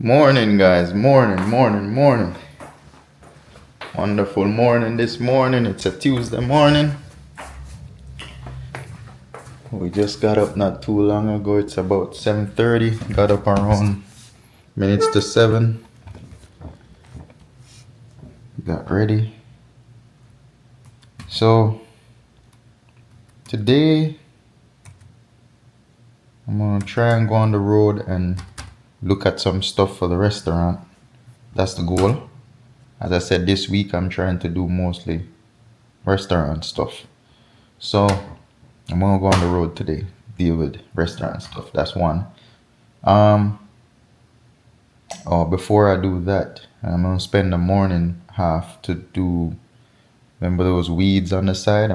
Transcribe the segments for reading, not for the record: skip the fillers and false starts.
Morning, guys. Morning. Wonderful morning this morning. It's a Tuesday morning. We just got up not too long ago. It's about 7:30. Got up around minutes to 7. Got ready. So today I'm gonna try and go on the road and look at some stuff for the restaurant. That's the goal. As I said, this week I'm trying to do mostly restaurant stuff. So I'm gonna go on the road today, deal with restaurant stuff. That's one. Before I do that, I'm gonna spend the morning half to do. Remember those weeds on the side?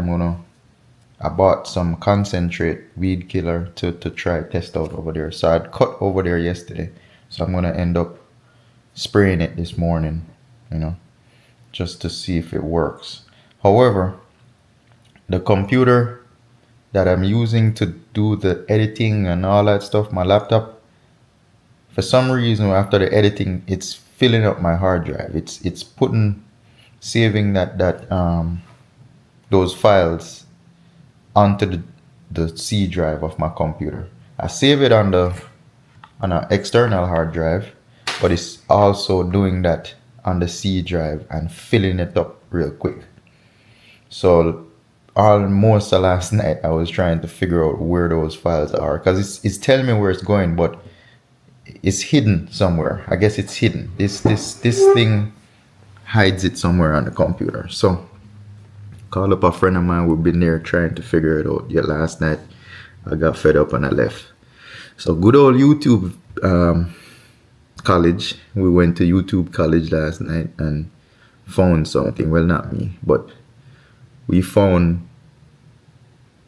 I bought some concentrate weed killer to try test out over there. So I'd cut over there yesterday. So I'm gonna end up spraying it this morning, just to see if it works. However, the computer that I'm using to do the editing and all that stuff, my laptop, for some reason after the editing, it's filling up my hard drive. It's saving those files onto the C drive of my computer. I save it on an external hard drive, but it's also doing that on the C drive and filling it up real quick. So almost the last night I was trying to figure out where those files are, because it's telling me where it's going, but it's hidden somewhere. I guess it's hidden. This thing hides it somewhere on the computer. So call up a friend of mine. We've been there trying to figure it out. Last night I got fed up and I left. So good old YouTube college. We went to YouTube college last night and found something. Well, not me, but we found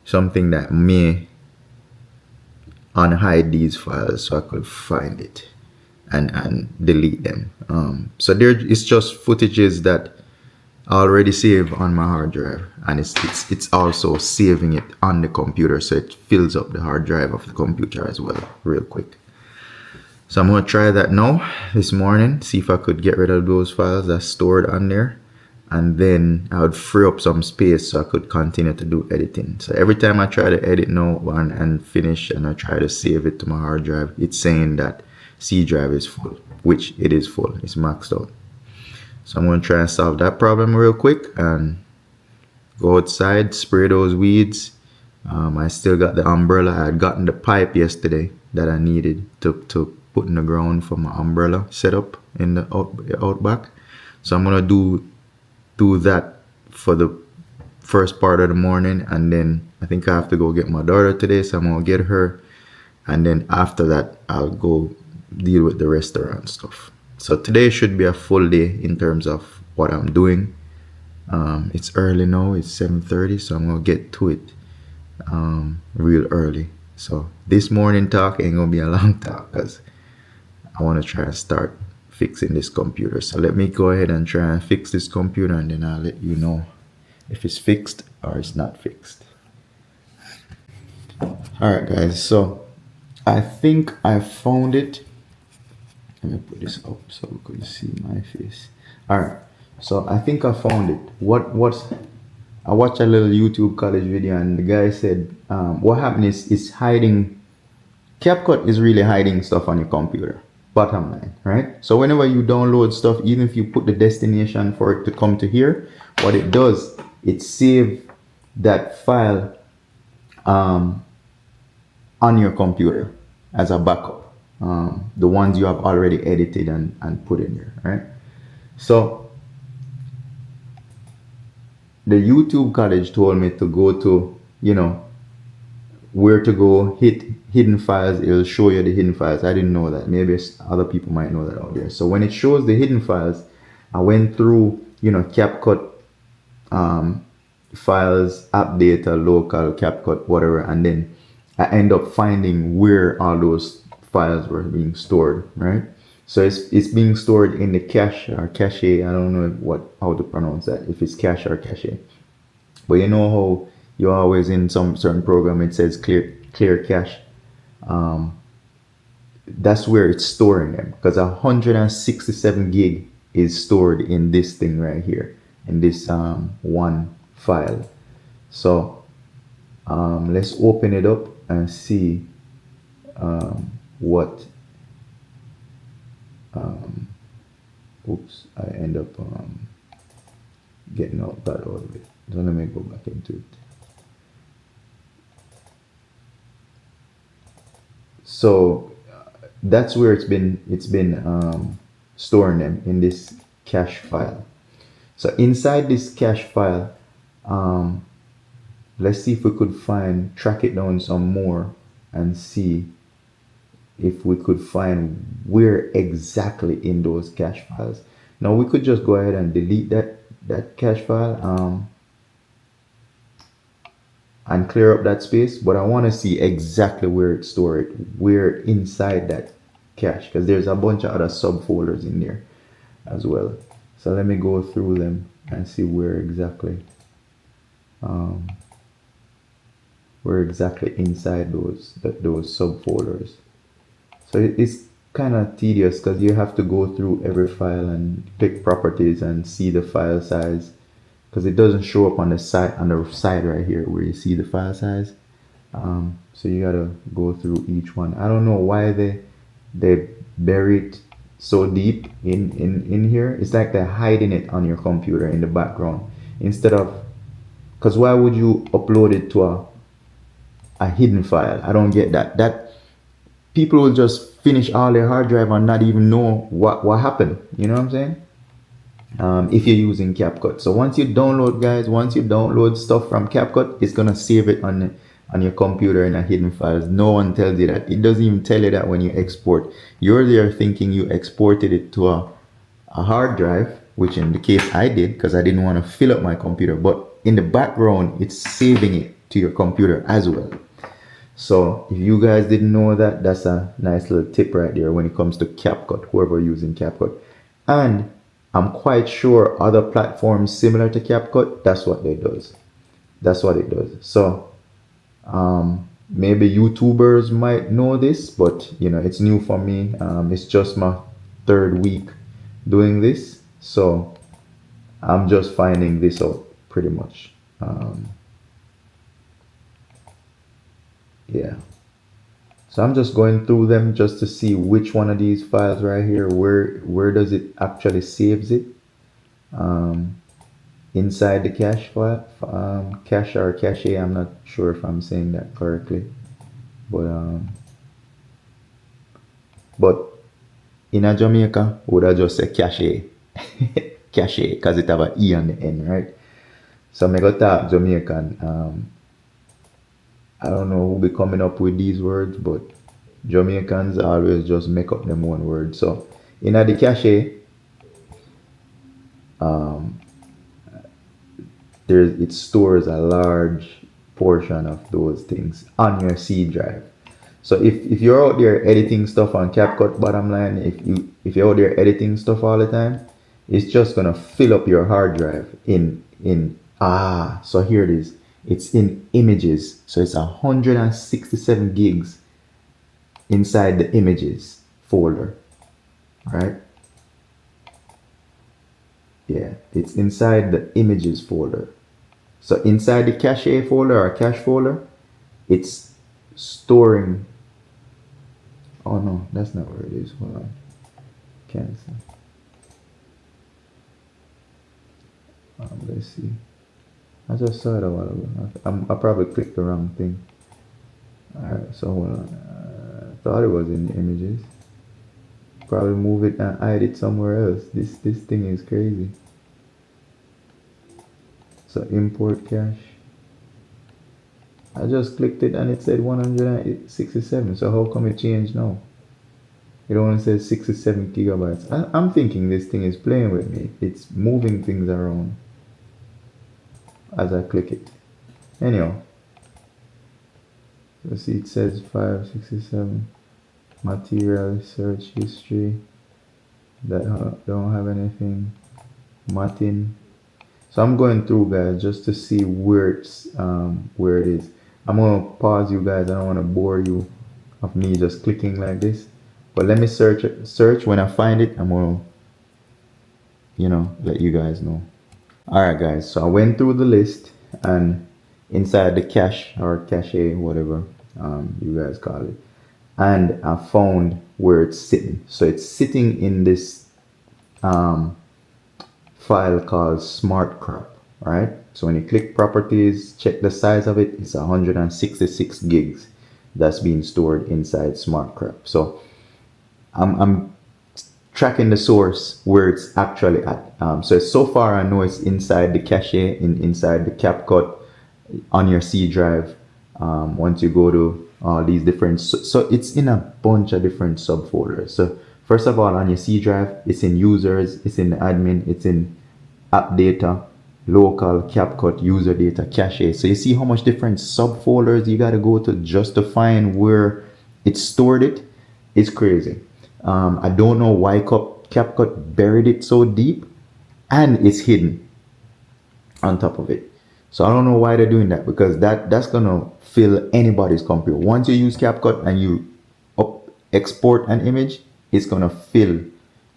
something that may unhide these files so I could find it and delete them. So there it's just footages that I already saved on my hard drive, and it's also saving it on the computer, so it fills up the hard drive of the computer as well real quick. So I'm gonna try that now this morning, see if I could get rid of those files that's stored on there, and then I would free up some space so I could continue to do editing. So every time I try to edit now and finish and I try to save it to my hard drive, it's saying that C drive is full, which it is full, it's maxed out. So I'm going to try and solve that problem real quick and go outside, spray those weeds. I still got the umbrella. I had gotten the pipe yesterday that I needed to put in the ground for my umbrella setup in the outback. So I'm going to do that for the first part of the morning, and then I think I have to go get my daughter today, so I'm going to get her, and then after that I'll go deal with the restaurant stuff. So today should be a full day in terms of what I'm doing. It's early now, it's 7:30, so I'm gonna get to it real early. So this morning talk ain't gonna be a long talk because I want to try and start fixing this computer. So let me go ahead and try and fix this computer, and then I'll let you know if it's fixed or it's not fixed. Alright guys, so I think I found it. Let me put this up so we could see my face. Alright, so I think I found it. I watched a little YouTube college video, and the guy said what happened is it's hiding. CapCut is really hiding stuff on your computer, bottom line, right? So whenever you download stuff, even if you put the destination for it to come to here, what it does, it saves that file on your computer as a backup. The ones you have already edited and put in there, right? So the YouTube college told me to go to, where to go, hit hidden files. It'll show you the hidden files. I didn't know that. Maybe other people might know that out there. So when it shows the hidden files, I went through, CapCut files, app data, local, CapCut, whatever, and then I end up finding where all those files were being stored, right? So it's being stored in the cache or cache. I don't know how to pronounce that, if it's cache or cache. But you know how you always in some certain program it says clear cache. that's where it's storing them, because 167 gig is stored in this thing right here, in this one file. So let's open it up and see what oops, I end up getting out that out of it. So let me go back into it. So that's where it's been storing them in this cache file. So inside this cache file, let's see if we could track it down some more and see if we could find where exactly in those cache files. Now we could just go ahead and delete that cache file and clear up that space, but I want to see exactly where it's stored, where inside that cache, because there's a bunch of other subfolders in there as well. So let me go through them and see where exactly inside those subfolders. So it's kind of tedious because you have to go through every file and pick properties and see the file size, because it doesn't show up on the side right here where you see the file size. So you gotta go through each one. I don't know why they bury it so deep in here. It's like they're hiding it on your computer in the background instead of, because why would you upload it to a hidden file? I don't get that. That people will just finish all their hard drive and not even know what happened. You know what I'm saying? If you're using CapCut. So once you download stuff from CapCut, it's gonna save it on your computer in a hidden files. No one tells you that. It doesn't even tell you that when you export. You're there thinking you exported it to a hard drive, which in the case I did because I didn't want to fill up my computer. But in the background, it's saving it to your computer as well. So if you guys didn't know that, that's a nice little tip right there when it comes to CapCut, whoever using CapCut. And I'm quite sure other platforms similar to CapCut, that's what it does. That's what it does. So maybe YouTubers might know this, but you know, it's new for me. It's just my third week doing this, so I'm just finding this out pretty much. Yeah, so I'm just going through them just to see which one of these files right here, where does it actually saves it inside the cache file, cache or cache. I'm not sure if I'm saying that correctly, but in a Jamaica would I just say cache cache because it have an e on the end, right? So I got that Jamaican. I don't know who be coming up with these words, but Jamaicans always just make up them one word. So in the cache, it stores a large portion of those things on your C drive. So if you're out there editing stuff on CapCut, bottom line, if you're out there editing stuff all the time, it's just gonna fill up your hard drive so here it is. It's in images. So it's 167 gigs inside the images folder, right? Yeah, it's inside the images folder. So inside the cache folder or cache folder, it's storing. Oh no, that's not where it is. Hold on. Cancel. Let's see. I just saw it a while ago. I probably clicked the wrong thing. Alright, so hold on. I thought it was in the images. Probably move it and hide it somewhere else. This thing is crazy. So import cache. I just clicked it and it said 167. So how come it changed now? It only says 67 gigabytes. I'm thinking this thing is playing with me. It's moving things around as I click it. Anyhow, so see, it says 567 material search history that don't have anything. Martin. So I'm going through, guys, just to see where it is. I'm gonna pause you guys. I don't want to bore you of me just clicking like this. But let me search. When I find it, I'm gonna, let you guys know. All right, guys. So I went through the list, and inside the cache or cache, whatever you guys call it, and I found where it's sitting. So it's sitting in this file called Smart Crop, right? So when you click properties, check the size of it. It's 166 gigs that's being stored inside Smart Crop. So I'm tracking the source where it's actually at. So far I know it's inside the cache, inside the CapCut on your C drive. Once you go to all these different, so it's in a bunch of different subfolders. So first of all, on your C drive, it's in users, it's in the admin, it's in app data, local, CapCut, user data, cache. So you see how much different subfolders you got to go to just to find where it's stored it. It's crazy. I don't know why CapCut buried it so deep, and it's hidden on top of it. So I don't know why they're doing that, because that's gonna fill anybody's computer. Once you use CapCut and you export an image, it's gonna fill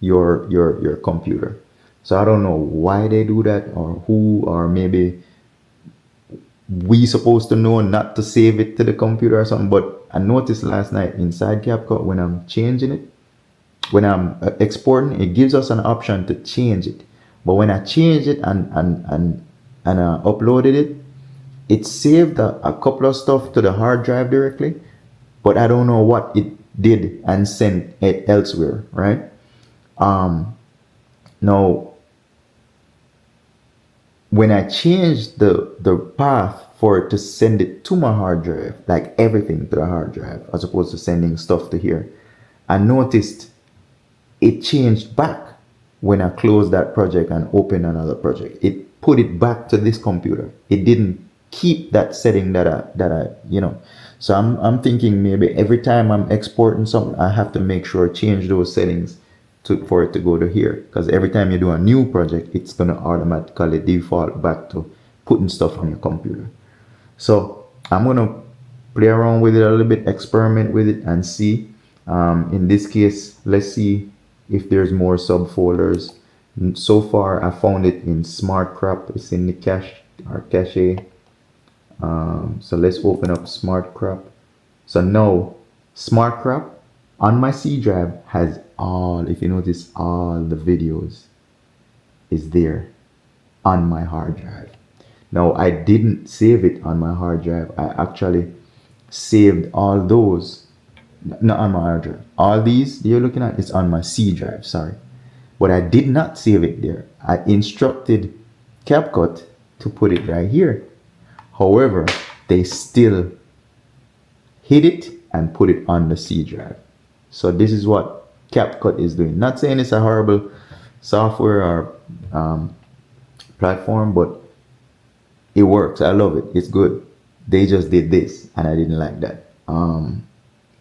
your computer. So I don't know why they do that, or who, or maybe we supposed to know not to save it to the computer or something. But I noticed last night inside CapCut, when I'm changing it, when I'm exporting, it gives us an option to change it. But when I changed it and uploaded it, it saved a couple of stuff to the hard drive directly, but I don't know what it did and sent it elsewhere, right? Now, when I changed the path for it to send it to my hard drive, like everything to the hard drive, as opposed to sending stuff to here, I noticed it changed back when I closed that project and opened another project. It put it back to this computer. It didn't keep that setting that I So I'm thinking maybe every time I'm exporting something, I have to make sure change those settings for it to go to here. Because every time you do a new project, it's gonna automatically default back to putting stuff on your computer. So I'm gonna play around with it a little bit, experiment with it, and see. In this case, let's see if there's more subfolders. So far, I found it in Smart Crop. It's in the cache. So let's open up Smart Crop. So now, Smart Crop on my C drive has all, if you notice, all the videos is there on my hard drive. Now, I didn't save it on my hard drive. I actually saved all those, not on my hard drive. All these you're looking at is on my C drive, sorry. But I did not save it there. I instructed CapCut to put it right here. However, they still hid it and put it on the C drive. So this is what CapCut is doing. Not saying it's a horrible software or platform, but it works. I love it. It's good. They just did this, and I didn't like that.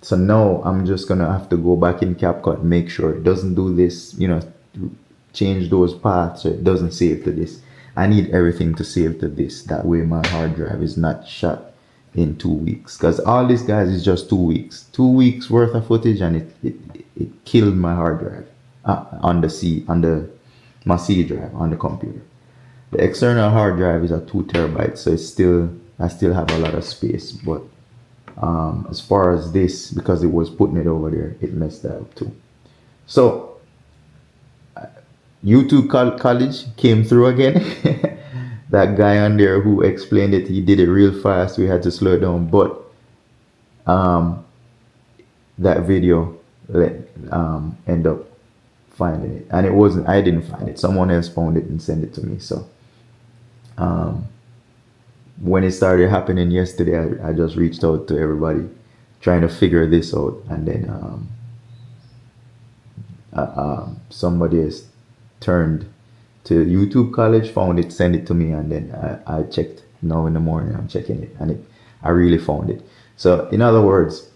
So now I'm just gonna have to go back in CapCut, make sure it doesn't do this, change those paths so it doesn't save to this. I need everything to save to this. That way my hard drive is not shut in 2 weeks. Because all this, guys, is just 2 weeks. 2 weeks worth of footage, and it killed my hard drive on my C drive on the computer. The external hard drive is a 2 terabytes, so I still have a lot of space. But as far as this, because it was putting it over there, it messed that up too. So YouTube College came through again. That guy on there who explained it, he did it real fast. We had to slow it down, but that video end up finding it, and I didn't find it. Someone else found it and sent it to me. So when it started happening yesterday, I just reached out to everybody trying to figure this out, and then somebody has turned to YouTube College, found it, sent it to me, and then I checked. Now in the morning I'm checking it, and I really found it. So in other words,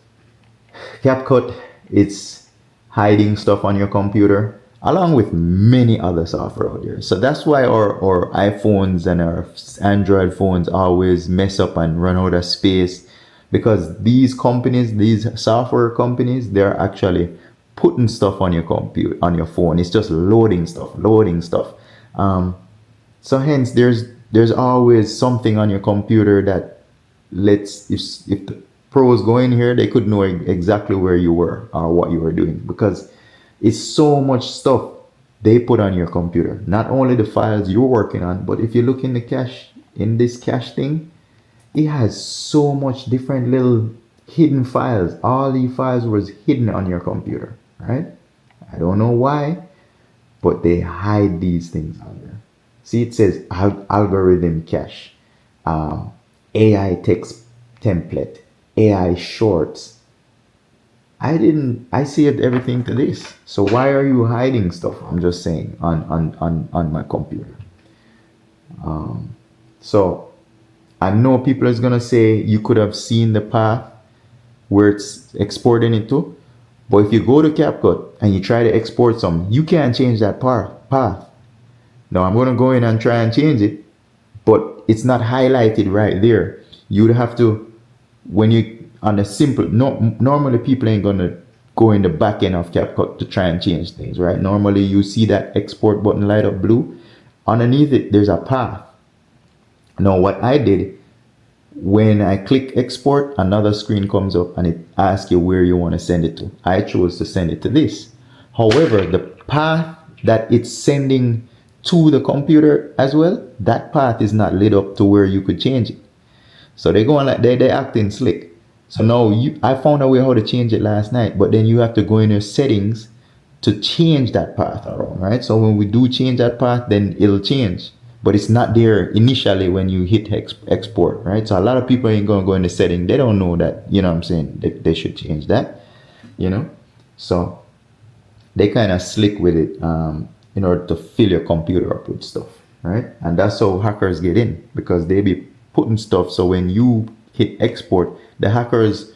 CapCut, it's hiding stuff on your computer along with many other software out there. So that's why our iPhones and our Android phones always mess up and run out of space, because these companies, these software companies, they're actually putting stuff on your computer, on your phone. It's just loading stuff. So hence there's always something on your computer that lets, if the pros go in here, they could know exactly where you were or what you were doing, because it's so much stuff they put on your computer. Not only the files you're working on, but if you look in the cache, in this cache thing, it has so much different little hidden files. All these files was hidden on your computer, right? I don't know why, but they hide these things on there. See, it says algorithm cache, AI text template, AI shorts. I saved everything to this. So why are you hiding stuff? I'm just saying on my computer. So I know people is gonna say you could have seen the path where it's exporting it to, but if you go to CapCut and you try to export something, you can't change that path. Now I'm gonna go in and try and change it, but it's not highlighted right there. You would have to, when you on a simple, no, normally people ain't gonna go in the back end of CapCut to try and change things, right? Normally you see that export button light up blue. Underneath it, there's a path. Now what I did, when I click export, another screen comes up and it asks you where you want to send it to. I chose to send it to this. However, the path that it's sending to the computer as well, that path is not lit up to where you could change it. So they going like they acting slick. So now I found a way how to change it last night, but then you have to go in your settings to change that path around, right? So when we do change that path, then it'll change, but it's not there initially when you hit export, right? So a lot of people ain't gonna go in the setting. They don't know that, you know what I'm saying? They should change that, you know? So they kind of slick with it in order to fill your computer up with stuff, right? And that's how hackers get in, because they be putting stuff. So when you hit export, the hackers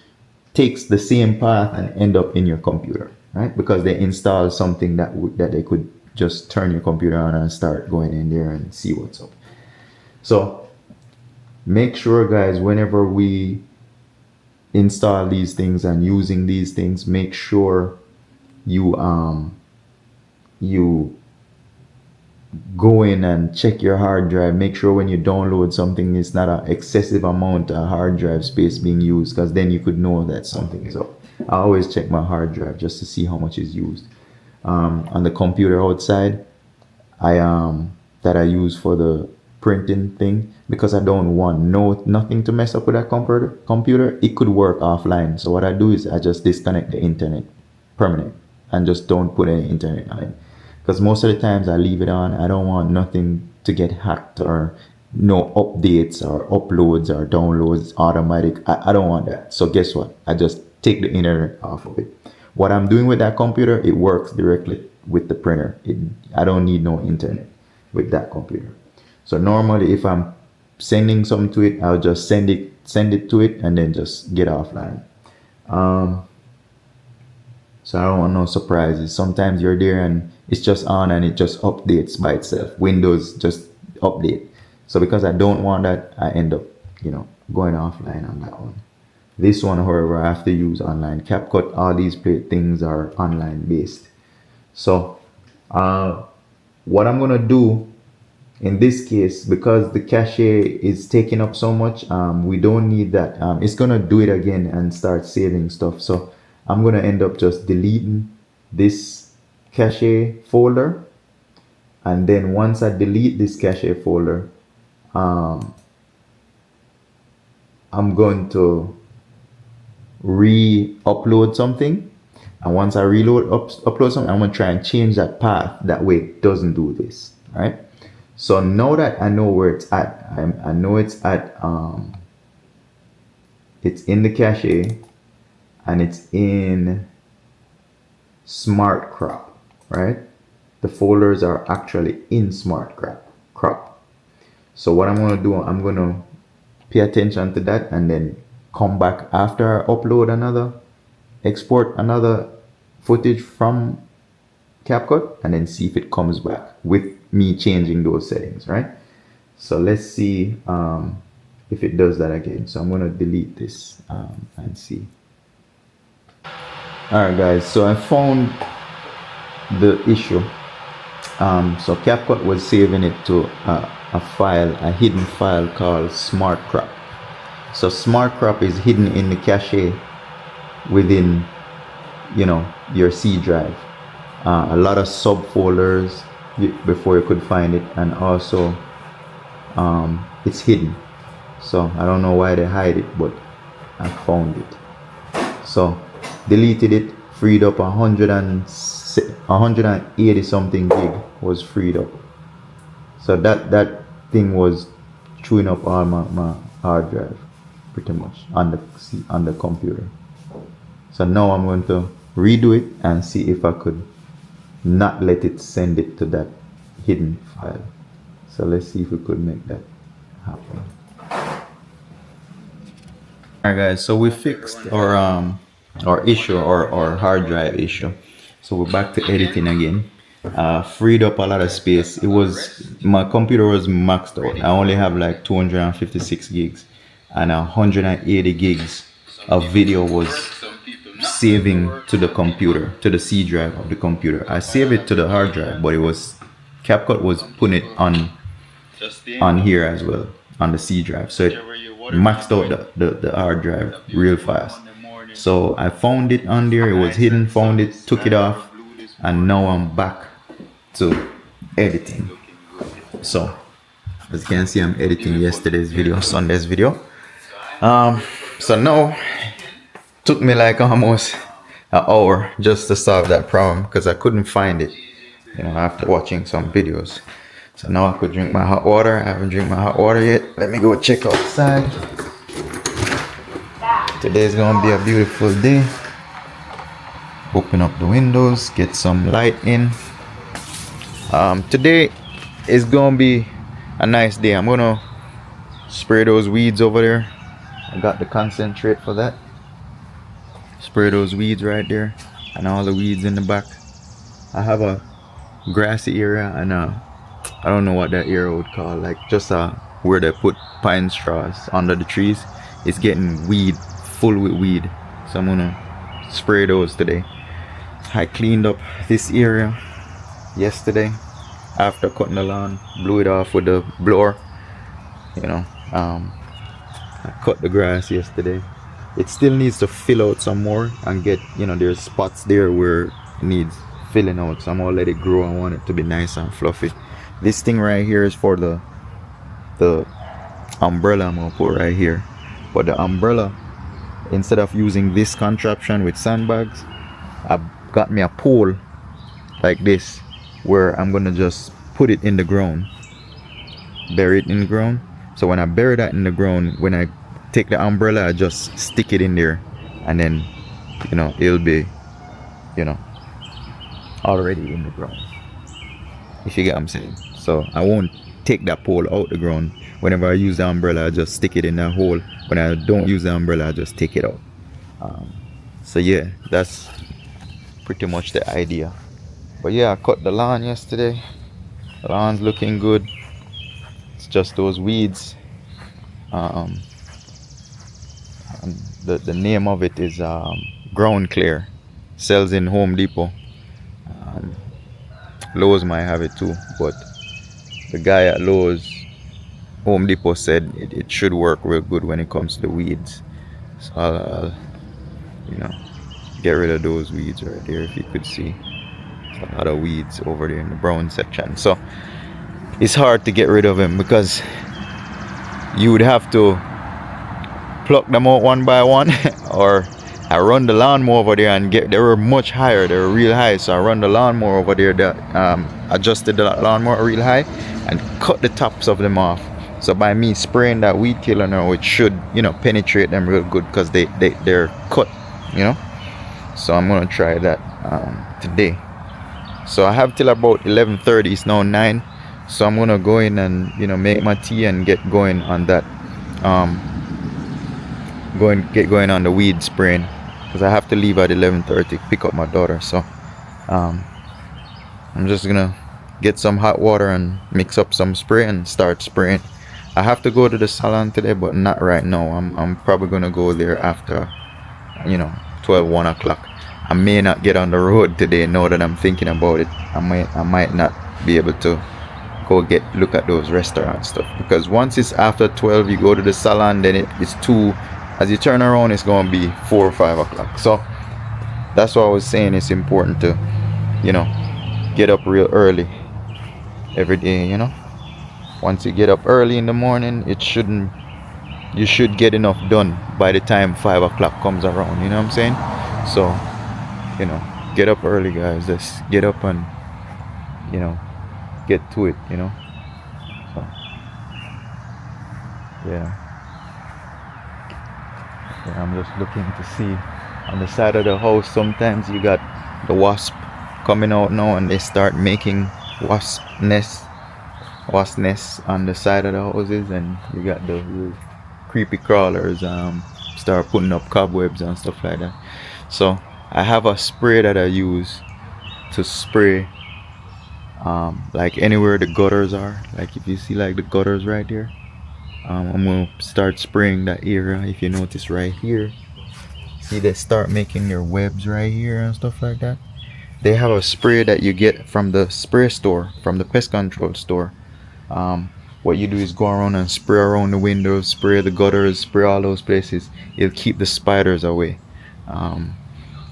takes the same path and end up in your computer, right? Because they install something that they could just turn your computer on and start going in there and see what's up. So make sure, guys, whenever we install these things and using these things, make sure you go in and check your hard drive. Make sure when you download something, it's not an excessive amount of hard drive space being used, because then you could know that something is up. I always check my hard drive just to see how much is used. On the computer outside, that I use for the printing thing, because I don't want nothing to mess up with that computer. It could work offline. So what I do is I just disconnect the internet permanent and just don't put any internet on it. Because most of the times I leave it on. I don't want nothing to get hacked, or no updates or uploads or downloads automatic. I don't want that. So guess what? I just take the internet off of it. What I'm doing with that computer, it works directly with the printer. I don't need no internet with that computer. So normally if I'm sending something to it, I'll just send it to it and then just get offline. So I don't want no surprises. Sometimes you're there and it's just on and it just updates by itself. Windows just update. So because I don't want that, I end up, going offline on that one. This one, however, I have to use online. CapCut, all these things are online based. So what I'm gonna do in this case, because the cache is taking up so much, we don't need that. It's gonna do it again and start saving stuff. So I'm gonna end up just deleting this cache folder, and then once I delete this cache folder, I'm going to re-upload something, and once I upload something, I'm gonna try and change that path. That way it doesn't do this, right? So now that I know where it's at, I know it's at it's in the cache and it's in Smart Crop, right? The folders are actually in Smart Crop. So what I'm gonna do, I'm gonna pay attention to that and then come back after I upload export another footage from CapCut, and then see if it comes back with me changing those settings, right? So let's see if it does that again. So I'm gonna delete this and see. Alright guys, so I found the issue. So CapCut was saving it to a file, a hidden file called Smart Crop. So Smart Crop is hidden in the cache within, your C drive. A lot of subfolders before you could find it, and also it's hidden. So I don't know why they hide it, but I found it. So deleted it, freed up 180 something gig was freed up. So that thing was chewing up all my hard drive pretty much on the computer. So now I'm going to redo it and see if I could not let it send it to that hidden file. So let's see if we could make that happen. Alright guys, so we fixed our issue, or hard drive issue. So we're back to editing again. Freed up a lot of space. My computer was maxed out. I only have like 256 gigs, and 180 gigs of video was saving to the computer, to the C drive of the computer. I saved it to the hard drive, but CapCut was putting it on here as well, on the C drive. So it maxed out the hard drive real fast. So I found it on there, it was hidden, found it, took it off, and now I'm back to editing. So as you can see, I'm editing yesterday's video, Sunday's video. So now took me like almost an hour just to solve that problem, because I couldn't find it, after watching some videos. So now I could drink my hot water. I haven't drank my hot water yet. Let me go check outside. Today's gonna be a beautiful day. Open up the windows, get some light in. Today is gonna be a nice day. I'm gonna spray those weeds over there. I got the concentrate for that. Spray those weeds right there, and all the weeds in the back. I have a grassy area, and I don't know what that area would call, like just where they put pine straws under the trees. It's getting full with weed, so I'm gonna spray those today. I cleaned up this area yesterday after cutting the lawn, blew it off with the blower. I cut the grass yesterday. It still needs to fill out some more and get, there's spots there where it needs filling out, so I'm gonna let it grow. I want it to be nice and fluffy. This thing right here is for the umbrella I'm gonna put right here. But the umbrella, instead of using this contraption with sandbags, I've got me a pole like this, where I'm gonna just put it in the ground, bury it in the ground. So when I bury that in the ground, when I take the umbrella, I just stick it in there, and then it'll be already in the ground, if you get what I'm saying. So I won't take that pole out the ground. Whenever I use the umbrella, I just stick it in that hole. When I don't use the umbrella, I just take it out. So yeah, that's pretty much the idea. But yeah, I cut the lawn yesterday. The lawn's looking good. It's just those weeds. And the name of it is Ground Clear. Sells in Home Depot. Lowe's might have it too, but the guy at Lowe's, Home Depot, said it should work real good when it comes to weeds. So I'll get rid of those weeds right there. If you could see, there's a lot of weeds over there in the brown section. So it's hard to get rid of them, because you would have to pluck them out one by one, or I run the lawnmower over there and they were much higher, they were real high, so I run the lawnmower over there, adjusted the lawnmower real high and cut the tops of them off. So by me spraying that weed killer now, it should penetrate them real good, because they're cut, so I'm gonna try that today. So I have till about 11:30. It's now 9, so I'm gonna go in and make my tea and get going on that, get going on the weed spraying, because I have to leave at 11:30 pick up my daughter. So I'm just gonna get some hot water and mix up some spray and start spraying. I have to go to the salon today, but not right now. I'm probably gonna go there after 1 o'clock. I may not get on the road today now that I'm thinking about it. I might not be able to go look at those restaurant stuff, because once it's after 12 you go to the salon, then it's 2, as you turn around it's going to be 4 or 5 o'clock. So that's what I was saying, it's important to, you know, get up real early every day, you know. Once you get up early in the morning, you should get enough done by the time 5 o'clock comes around, you know what I'm saying? So, you know, get up early, guys. Just get up and, you know, get to it, you know. So yeah, I'm just looking to see on the side of the house. Sometimes you got the wasp coming out now, and they start making wasp nests on the side of the houses, and you got the real creepy crawlers start putting up cobwebs and stuff like that. So I have a spray that I use to spray like anywhere the gutters are. Like if you see like the gutters right there, I'm gonna start spraying that area. If you notice right here, see they start making their webs right here and stuff like that. They have a spray that you get from the spray store, from the pest control store. What you do is go around and spray around the windows, spray the gutters, spray all those places. It'll keep the spiders away.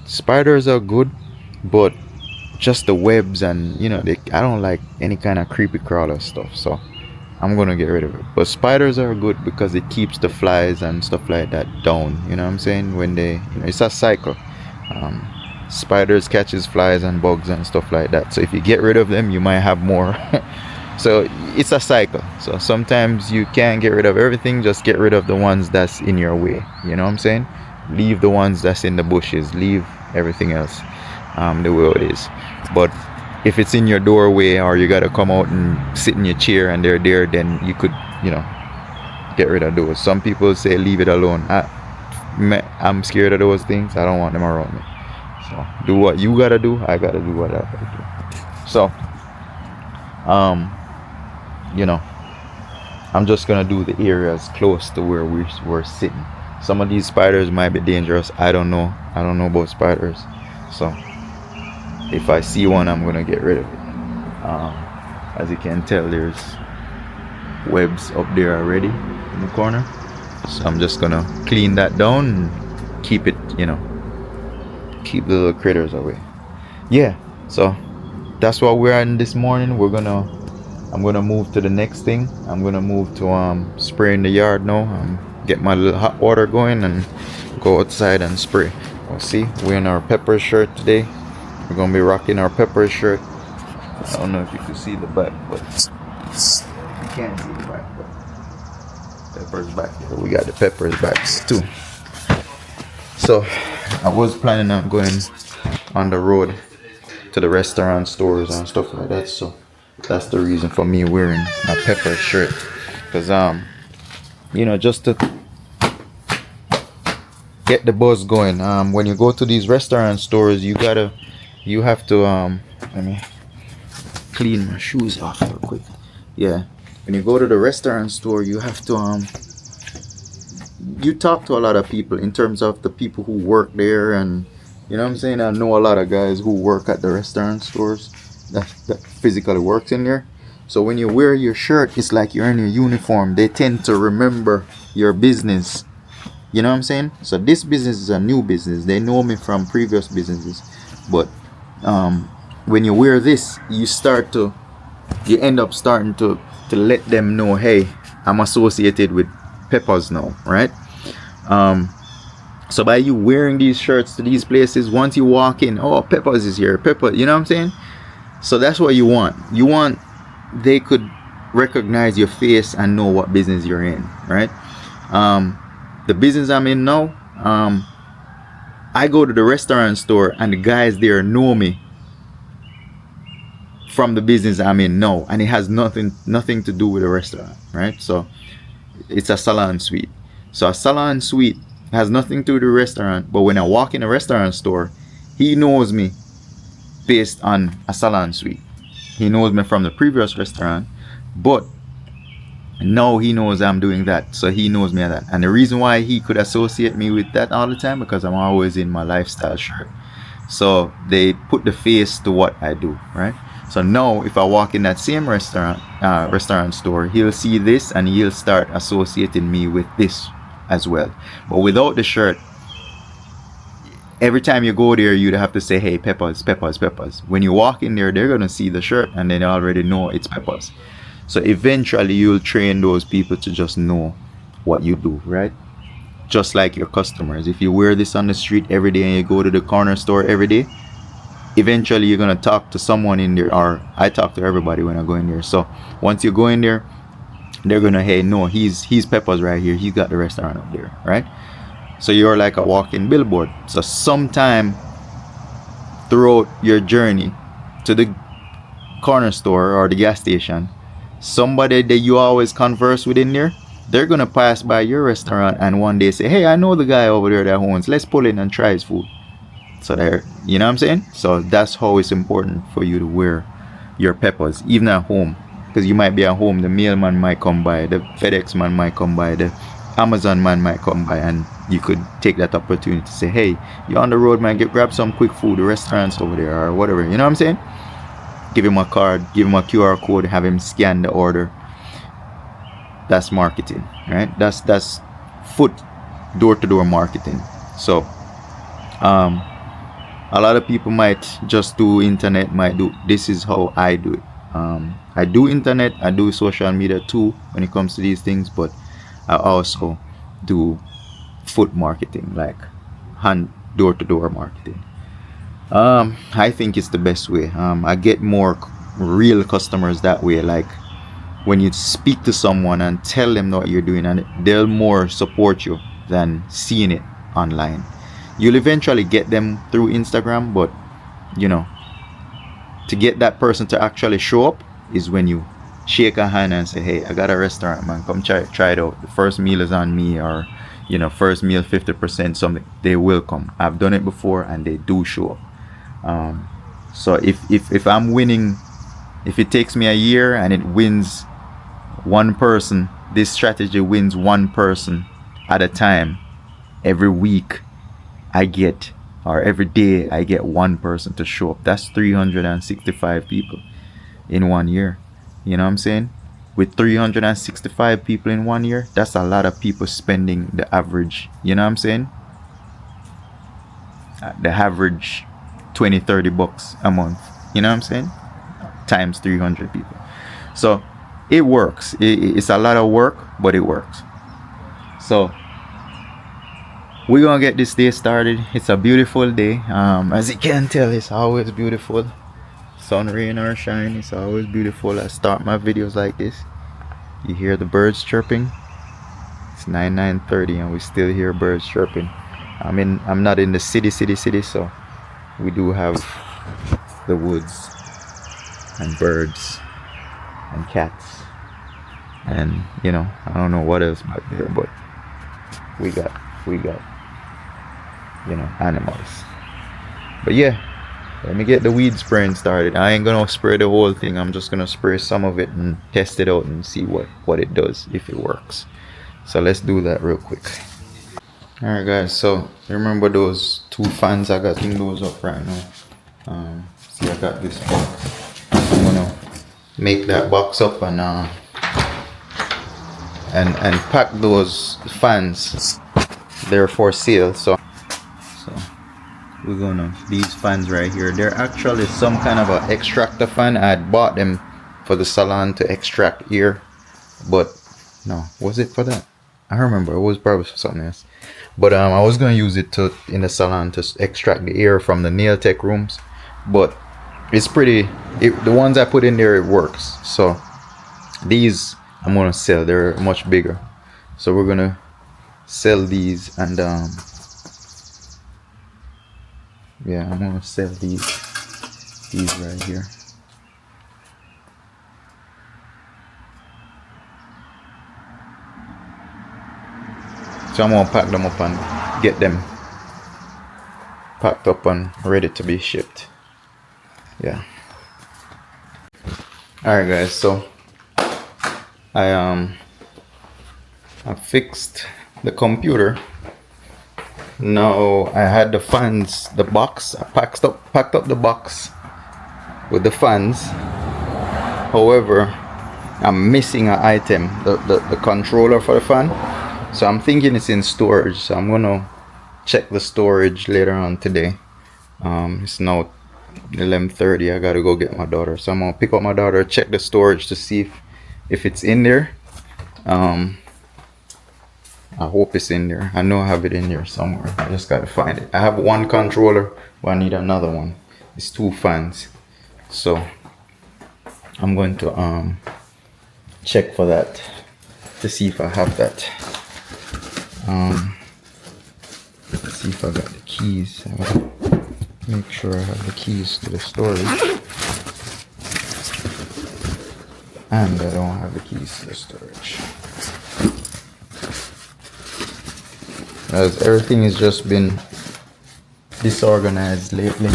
Spiders are good, but just the webs, and you know, I don't like any kind of creepy crawler stuff, so I'm gonna get rid of it. But spiders are good because it keeps the flies and stuff like that down, you know what I'm saying? When they, you know, it's a cycle. Spiders catches flies and bugs and stuff like that, so if you get rid of them you might have more. So it's a cycle. So sometimes you can't get rid of everything, just get rid of the ones that's in your way, you know what I'm saying? Leave the ones that's in the bushes, leave everything else the way it is. But if it's in your doorway, or you gotta come out and sit in your chair and they're there, then you could, you know, get rid of those. Some people say leave it alone. I'm scared of those things. I don't want them around me. So do what you gotta do, I gotta do what I gotta do. So you know, I'm just gonna do the areas close to where we're sitting. Some of these spiders might be dangerous. I don't know about spiders. So if I see one, I'm gonna get rid of it. As you can tell, there's webs up there already in the corner, so I'm just gonna clean that down and keep it, you know, keep the little critters away. Yeah, so that's what we're in this morning. I'm gonna move to the next thing. I'm gonna move to spraying the yard now. Get my little hot water going and go outside and spray. We'll see, we're in our pepper shirt today. We're gonna be rocking our pepper shirt. I don't know if you can see the back, but you can't see the back, but pepper's back there. We got the peppers back too. So I was planning on going on the road to the restaurant stores and stuff like that, so that's the reason for me wearing my pepper shirt, because you know, just to get the buzz going. When you go to these restaurant stores, you have to let me clean my shoes off real quick. Yeah, when you go to the restaurant store, you have to you talk to a lot of people, in terms of the people who work there, and you know what I'm saying? I know a lot of guys who work at the restaurant stores that physically works in there. So when you wear your shirt, it's like you're in your uniform. They tend to remember your business. You know what I'm saying? So this business is a new business. They know me from previous businesses. But when you wear this, you end up starting to let them know, hey, I'm associated with Peppers now, right? So by you wearing these shirts to these places, once you walk in, oh, Peppers is here, Pepper, you know what I'm saying? So that's what you want. They could recognize your face and know what business you're in, right? The business I'm in now, I go to the restaurant store and the guys there know me from the business I'm in now, and it has nothing to do with the restaurant, right? So it's a salon suite. So a salon suite has nothing to do with the restaurant, but when I walk in a restaurant store, he knows me based on a salon suite. He knows me from the previous restaurant, but now he knows I'm doing that, so he knows me at that. And the reason why he could associate me with that all the time, because I'm always in my lifestyle shirt. So they put the face to what I do, right? So now if I walk in that same restaurant store, he'll see this and he'll start associating me with this as well. But without the shirt, every time you go there, you'd have to say, hey, Peppers, Peppers, Peppers. When you walk in there, they're going to see the shirt and then they already know it's Peppers. So eventually you'll train those people to just know what you do, right? Just like your customers. If you wear this on the street every day and you go to the corner store every day, eventually you're going to talk to someone in there, or I talk to everybody when I go in there. So once you go in there, they're going to, hey, no, he's Peppers right here. He's got the restaurant up there, right? So you're like a walking billboard. So sometime throughout your journey to the corner store or the gas station, somebody that you always converse with in there, they're gonna pass by your restaurant and one day say, hey, I know the guy over there that owns, let's pull in and try his food. So there, you know what I'm saying? So that's how it's important for you to wear your Peppers, even at home. Because you might be at home, the mailman might come by, the FedEx man might come by, the Amazon man might come by, and you could take that opportunity to say, hey, you're on the road, man, grab some quick food, the restaurant's over there, or whatever. You know what I'm saying? Give him a card, give him a QR code, have him scan the order. That's marketing, right? That's foot door-to-door marketing. So a lot of people might just do internet, might do, this is how I do it. I do internet, I do social media too when it comes to these things, but I also do foot marketing, like hand door-to-door marketing. I think it's the best way. I get more real customers that way. Like when you speak to someone and tell them what you're doing, and they'll more support you than seeing it online. You'll eventually get them through Instagram, but you know, to get that person to actually show up is when you shake a hand and say, hey, I got a restaurant, man, come try it out. The first meal is on me, or you know, first meal 50% something. They will come. I've done it before and they do show up. So if I'm winning, if it takes me a year and it wins one person, this strategy wins one person at a time, every week I get, or every day I get one person to show up. That's 365 people in 1 year. You know what I'm saying? With 365 people in 1 year, that's a lot of people spending the average, you know what I'm saying? The average 20-30 bucks a month, you know what I'm saying? Times 300 people. So it works. It's a lot of work, but it works. So we're gonna get this day started. It's a beautiful day. As you can tell, it's always beautiful. Sun, rain or shine, it's always beautiful. I start my videos like this. You hear the birds chirping. It's 9:30 and we still hear birds chirping. I'm not in the city, so we do have the woods and birds and cats and you know, I don't know what else back there, but we got you know, animals. But yeah, let me get the weed spraying started. I ain't gonna spray the whole thing. I'm just gonna spray some of it and test it out and see what it does, if it works. So let's do that real quick. Alright guys, so remember those two fans? I got those up right now. See, I got this box. I'm gonna make that box up and pack those fans. They're for sale. So we're gonna, these fans right here, they're actually some kind of a extractor fan. I had bought them for the salon to extract air, but no, was it for that? I remember it was probably for something else, but I was gonna use it in the salon to extract the air from the nail tech rooms. But it's pretty, the ones I put in there, it works. So these I'm gonna sell. They're much bigger, so we're gonna sell these. And yeah, I'm gonna sell these right here. So I'm gonna pack them up and get them packed up and ready to be shipped. Yeah. Alright guys, so I fixed the computer Now I had the fans, the box. I packed up the box with the fans. However, I'm missing an item, the controller for the fan. So I'm thinking it's in storage. So I'm gonna check the storage later on today. It's now 11:30. I gotta go get my daughter. So I'm gonna pick up my daughter, check the storage to see if it's in there. I hope it's in there. I know I have it in there somewhere. I just gotta find it. I have one controller, but I need another one. It's 2 fans. So I'm going to check for that to see if I have that. Let's see if I got the keys. I gotta make sure I have the keys to the storage. And I don't have the keys to the storage. As everything has just been disorganized lately.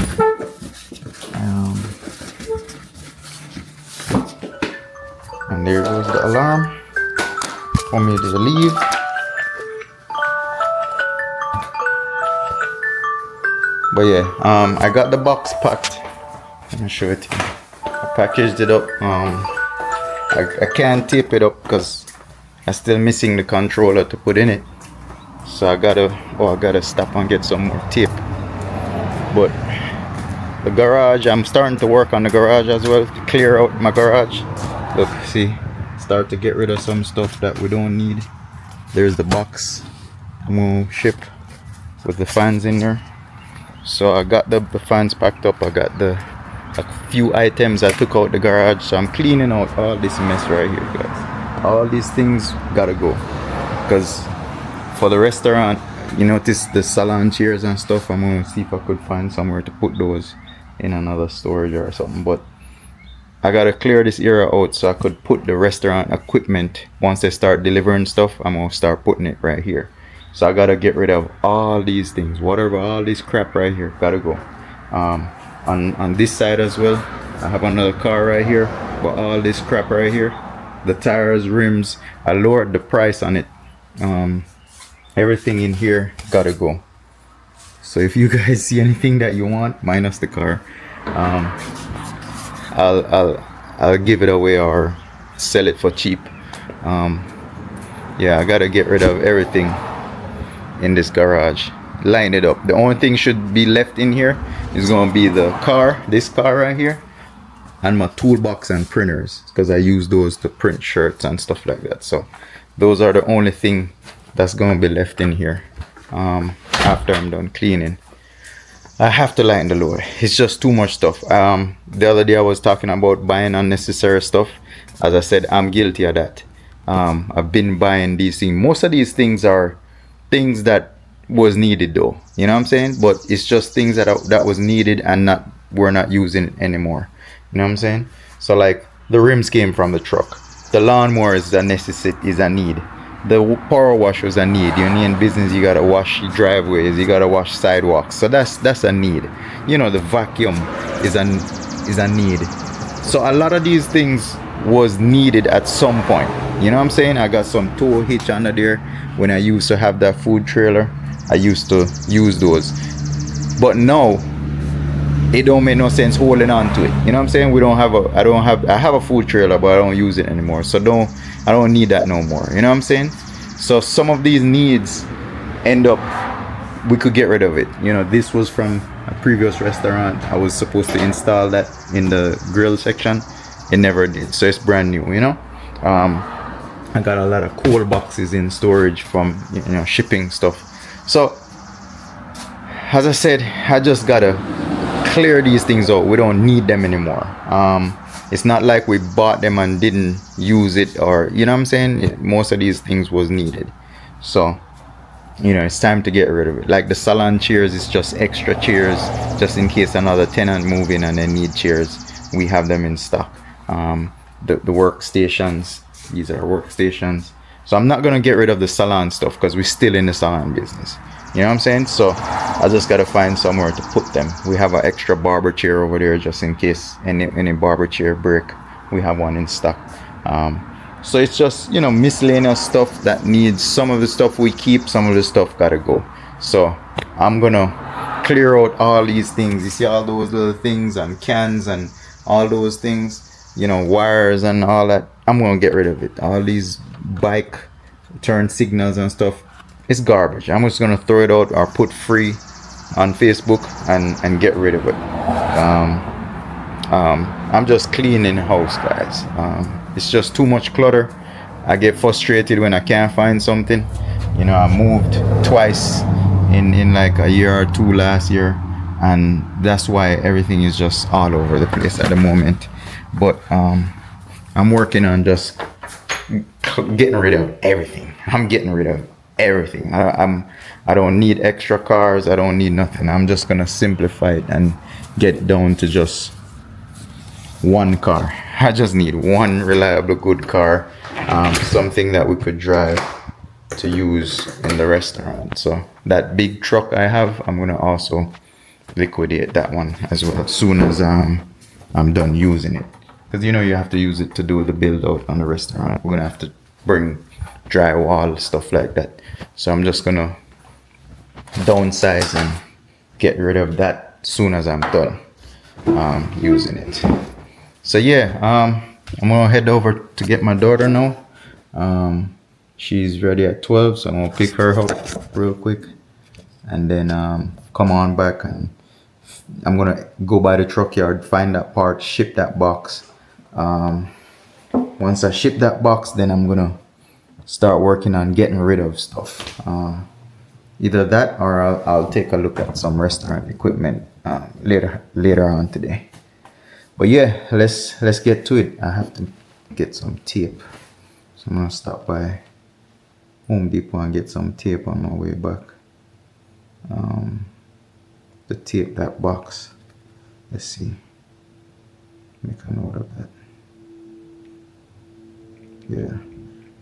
And there goes the alarm for me to leave. But yeah, I got the box packed. Let me show it to you. I packaged it up. I can't tape it up because I'm still missing the controller to put in it. So I gotta stop and get some more tape. But the garage, I'm starting to work on the garage as well to clear out my garage. Look, see, start to get rid of some stuff that we don't need. There's the box I'm gonna ship with the fans in there. So I got the fans packed up. I got a few items I took out the garage. So I'm cleaning out all this mess right here, guys. All these things gotta go, because for the restaurant, you notice the salon chairs and stuff. I'm gonna see if I could find somewhere to put those in another storage or something. But I gotta clear this area out so I could put the restaurant equipment. Once they start delivering stuff, I'm gonna start putting it right here. So I gotta get rid of all these things, whatever, all this crap right here gotta go. On this side as well, I have another car right here, but all this crap right here, the tires, rims, I lowered the price on it. Everything in here gotta go. So if you guys see anything that you want, minus the car, I'll give it away or sell it for cheap. Yeah, I gotta get rid of everything in this garage, line it up. The only thing should be left in here is gonna be the car, this car right here, and my toolbox and printers, because I use those to print shirts and stuff like that. So those are the only thing that's gonna be left in here after I'm done cleaning. I have to lighten the load. It's just too much stuff. The other day I was talking about buying unnecessary stuff. As I said, I'm guilty of that. I've been buying these things. Most of these things are things that was needed though, you know what I'm saying? But it's just things that was needed and we're not using it anymore, you know what I'm saying? So like the rims came from the truck, the lawnmower is a necessity, is a need, the power wash was a need. You're in business, you gotta wash your driveways, you gotta wash sidewalks, so that's a need. You know, the vacuum is a need. So a lot of these things was needed at some point, you know what I'm saying? I got some tow hitch under there. When I used to have that food trailer, I used to use those, but now it don't make no sense holding on to it, you know what I'm saying? I have a food trailer, but I don't use it anymore, so I don't need that no more, you know what I'm saying? So some of these needs end up, we could get rid of it. You know, this was from a previous restaurant. I was supposed to install that in the grill section, it never did, so it's brand new, you know. I got a lot of cold boxes in storage from, you know, shipping stuff. So as I said, I just gotta clear these things out. We don't need them anymore. It's not like we bought them and didn't use it, or, you know what I'm saying? Most of these things was needed. So, you know, it's time to get rid of it. Like the salon chairs is just extra chairs, just in case another tenant move in and they need chairs. We have them in stock. The workstations, these are workstations. So I'm not gonna get rid of the salon stuff because we're still in the salon business, you know what I'm saying? So I just gotta find somewhere to put them. We have an extra barber chair over there just in case any barber chair break. We have one in stock. So it's just, you know, miscellaneous stuff that needs, some of the stuff we keep, some of the stuff gotta go. So I'm gonna clear out all these things. You see all those little things and cans and all those things, you know, wires and all that. I'm gonna get rid of it. All these bike turn signals and stuff, it's garbage. I'm just gonna throw it out or put free on Facebook and get rid of it. I'm just cleaning the house, guys. It's just too much clutter. I get frustrated when I can't find something. You know, I moved twice in like a year or two last year, and that's why everything is just all over the place at the moment. But I'm working on just getting rid of everything. I'm getting rid of everything. I don't need extra cars. I don't need nothing. I'm just gonna simplify it and get it down to just one car. I just need one reliable good car, something that we could drive to use in the restaurant. So that big truck I have, I'm gonna also liquidate that one as well as soon as I'm done using it, because you know you have to use it to do the build out on the restaurant. We're gonna have to bring drywall, stuff like that. So I'm just gonna downsize and get rid of that soon as I'm done using it. So yeah, I'm gonna head over to get my daughter now. She's ready at 12, so I'm gonna pick her up real quick and then come on back, and I'm gonna go by the truck yard, find that part, ship that box. Once I ship that box, then I'm gonna start working on getting rid of stuff. Either that or I'll take a look at some restaurant equipment later on today. But yeah, let's get to it. I have to get some tape, so I'm gonna stop by Home Depot and get some tape on my way back to tape that box. Let's see, make a note of that.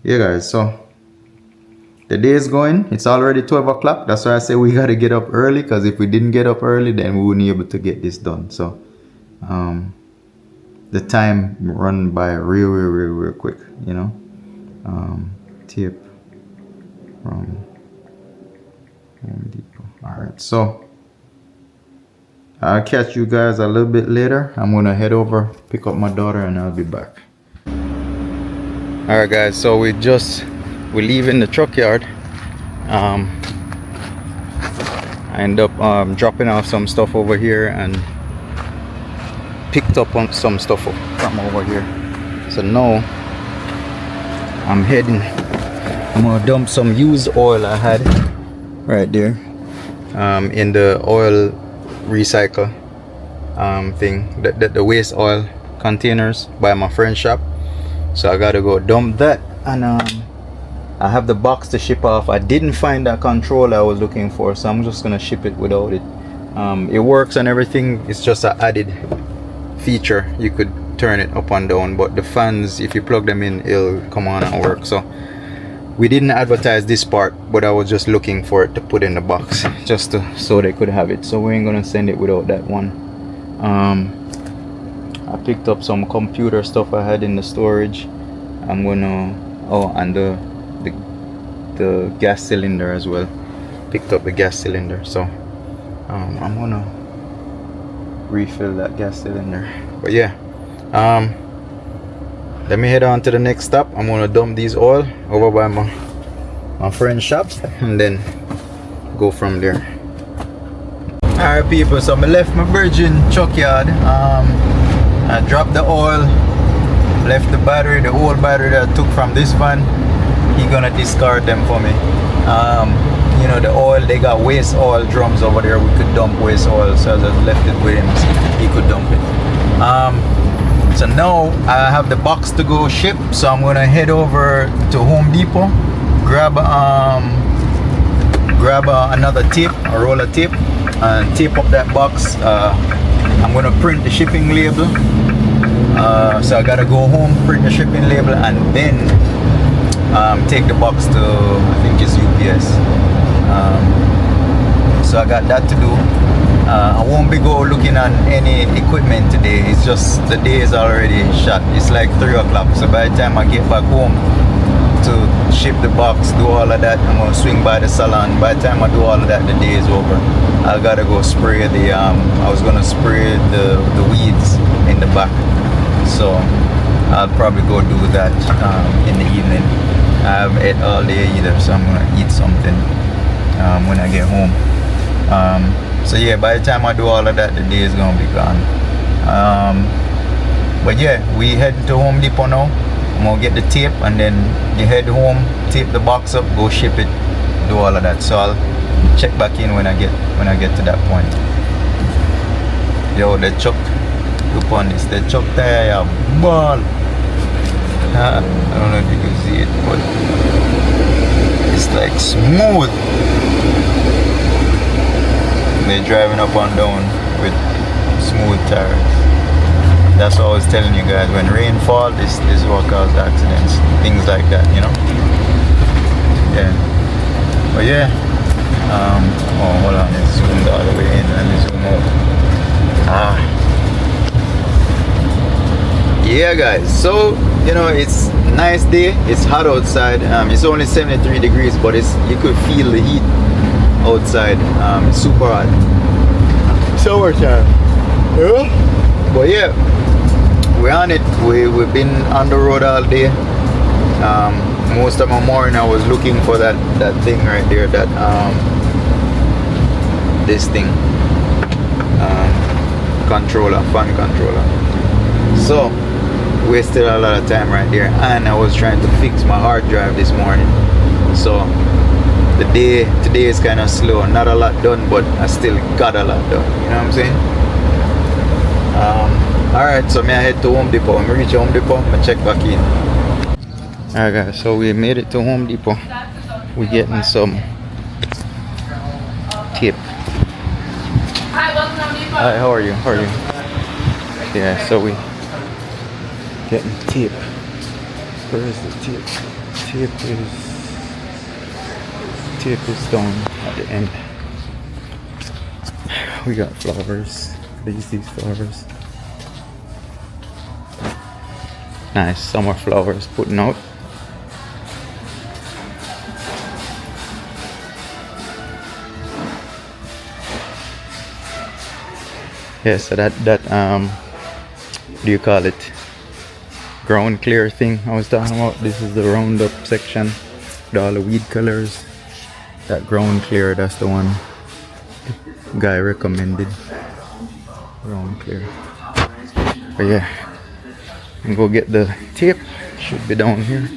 Yeah guys, so the day is going. It's already 12 o'clock. That's why I say we gotta get up early, because if we didn't get up early, then we wouldn't be able to get this done. So the time run by real quick, you know. Tape from Home Depot. Alright, so I'll catch you guys a little bit later. I'm gonna head over, pick up my daughter, and I'll be back. Alright guys, so we're leaving the truck yard. I end up dropping off some stuff over here and picked up on some stuff from over here. So now I'm gonna dump some used oil I had right there in the oil recycle thing, the waste oil containers by my friend's shop. So I gotta go dump that, and I have the box to ship off. I didn't find that controller I was looking for, so I'm just gonna ship it without it. It works and everything. It's just an added feature. You could turn it up and down, but the fans, if you plug them in, it'll come on and work. So we didn't advertise this part, but I was just looking for it to put in the box just so they could have it. So we ain't gonna send it without that one. I picked up some computer stuff I had in the storage. I'm gonna and the gas cylinder as well. Picked up the gas cylinder, so I'm gonna refill that gas cylinder. But yeah, let me head on to the next stop. I'm gonna dump these oil over by my friend's shop and then go from there. Alright people, so I left my Virgin truck yard. I dropped the oil, left the battery, the old battery that I took from this van. He gonna discard them for me. You know, the oil, they got waste oil drums over there. We could dump waste oil, so I just left it with him so he could dump it. So now I have the box to go ship, so I'm gonna head over to Home Depot, grab another tape, a roll of tape, and tape up that box. I'm gonna print the shipping label. So I gotta go home, print the shipping label, and then take the box to, I think it's UPS. So I got that to do. I won't be looking at any equipment today. It's just the day is already shot. It's like 3 o'clock. So by the time I get back home to ship the box, do all of that. I'm gonna swing by the salon. By the time I do all of that, the day is over. I gotta go spray the I was gonna spray the weeds in the back, so I'll probably go do that in the evening. I haven't ate all day either, so I'm gonna eat something when I get home. So yeah, by the time I do all of that, the day is gonna be gone. But yeah, we heading to Home Depot now. I'm gonna get the tape and then you head home, tape the box up, go ship it, do all of that. So I'll check back in when I get to that point. Yo, the chuck upon this, the chuck tire ball. I don't know if you can see it, but it's like smooth. They're driving up and down with smooth tires. That's what I was telling you guys. When rain falls, this is what causes accidents, things like that, you know. Yeah. But yeah. Oh, hold on. Let's zoom the other way in and zoom out. Yeah, guys. So you know, it's a nice day. It's hot outside. It's only 73 degrees, but you could feel the heat outside. It's super hot. Summertime. Yeah. But yeah. We're on it. We've been on the road all day. Most of my morning I was looking for that thing right there, that this thing, controller, fan controller. So wasted a lot of time right there, and I was trying to fix my hard drive this morning. So the day today is kind of slow. Not a lot done, but I still got a lot done. You know what I'm saying? Alright, so I head to Home Depot. When we reach Home Depot, I'm gonna check back in. Alright guys, so we made it to Home Depot. We're getting some tape. Hi, welcome to Home Depot. Hi, how are you? How are you? Yeah, so we getting tape. Where is the tape? Tape is down at the end. We got flowers. These flowers. Nice summer flowers putting out. Yeah, so that what do you call it? Ground clear thing I was talking about. This is the roundup section with all the weed colors. That ground clear, that's the one the guy recommended. Ground clear. But yeah, I'm go get the tape. Should be down here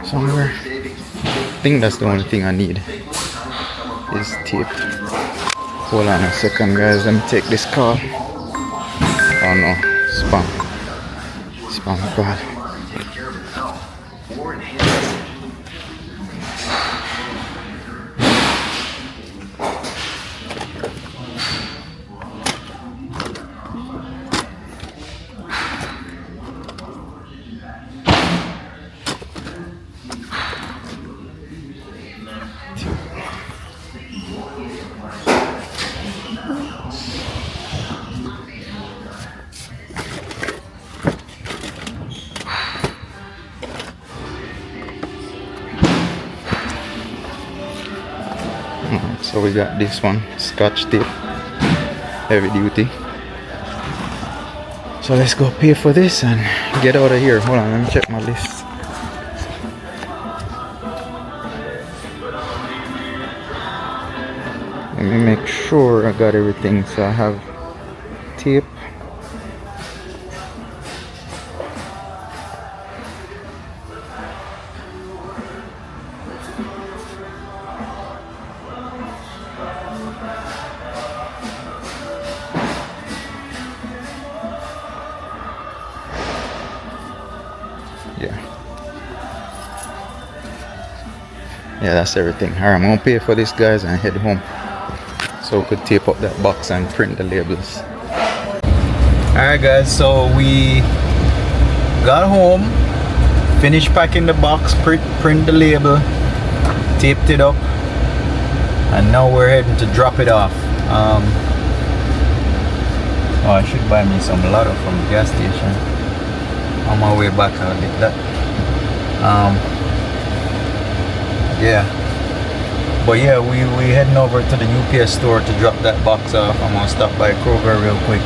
somewhere. I think that's the only thing I need is tape. Hold on a second, guys. Let me take this call. Oh no, spam call. So we got this one, Scotch tape, heavy duty. So let's go pay for this and get out of here. Hold on, let me check my list. Let me make sure I got everything. So I have tape. Yeah, that's everything. Alright, I'm gonna pay for this, guys, and head home so we could tape up that box and print the labels. Alright guys, so we got home, finished packing the box, print the label, taped it up, and now we're heading to drop it off. Oh, I should buy me some lotto from the gas station. On my way back I'll get that. Yeah. But yeah, we heading over to the UPS store to drop that box off. I'm gonna stop by Kroger real quick.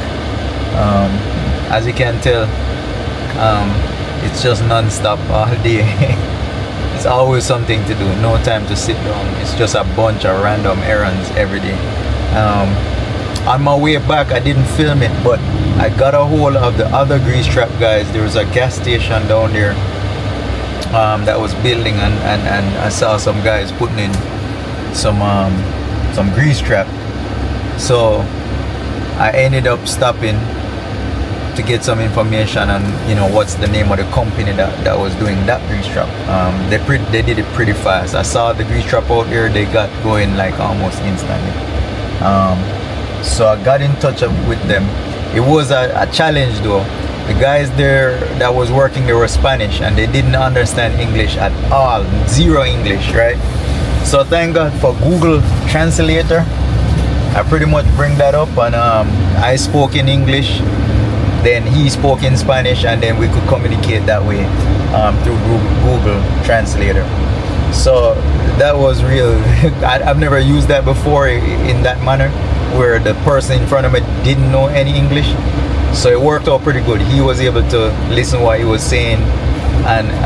As you can tell, it's just non-stop all day. It's always something to do, no time to sit down. It's just a bunch of random errands every day. On my way back, I didn't film it, but I got a hold of the other grease trap guys. There was a gas station down there that was building, and I saw some guys putting in some grease trap. So I ended up stopping to get some information on, you know, what's the name of the company that was doing that grease trap. They did it pretty fast. I saw the grease trap out there, they got going like almost instantly. So I got in touch with them. It was a challenge though. The guys there that was working, they were Spanish and they didn't understand English at all. Zero English, right? So thank God for Google Translator. I pretty much bring that up, and I spoke in English, then he spoke in Spanish, and then we could communicate that way through Google Translator. So that was real. I've never used that before in that manner, where the person in front of me didn't know any English. So it worked out pretty good. He was able to listen what he was saying and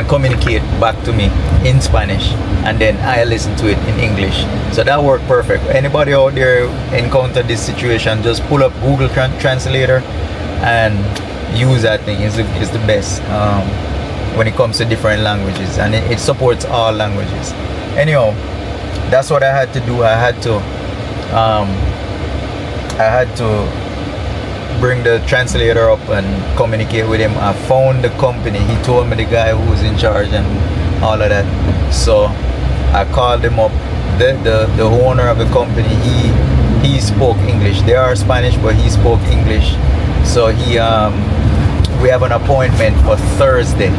communicate back to me in Spanish, and then I listened to it in English. So that worked perfect. Anybody out there encounter this situation, just pull up Google Translator and use that thing. It's the best when it comes to different languages, and it supports all languages. Anyhow, that's what I had to do. I had to bring the translator up and communicate with him. I found the company. He told me the guy who was in charge and all of that. So I called him up. The owner of the company, he spoke English. They are Spanish, but he spoke English. So we have an appointment for Thursday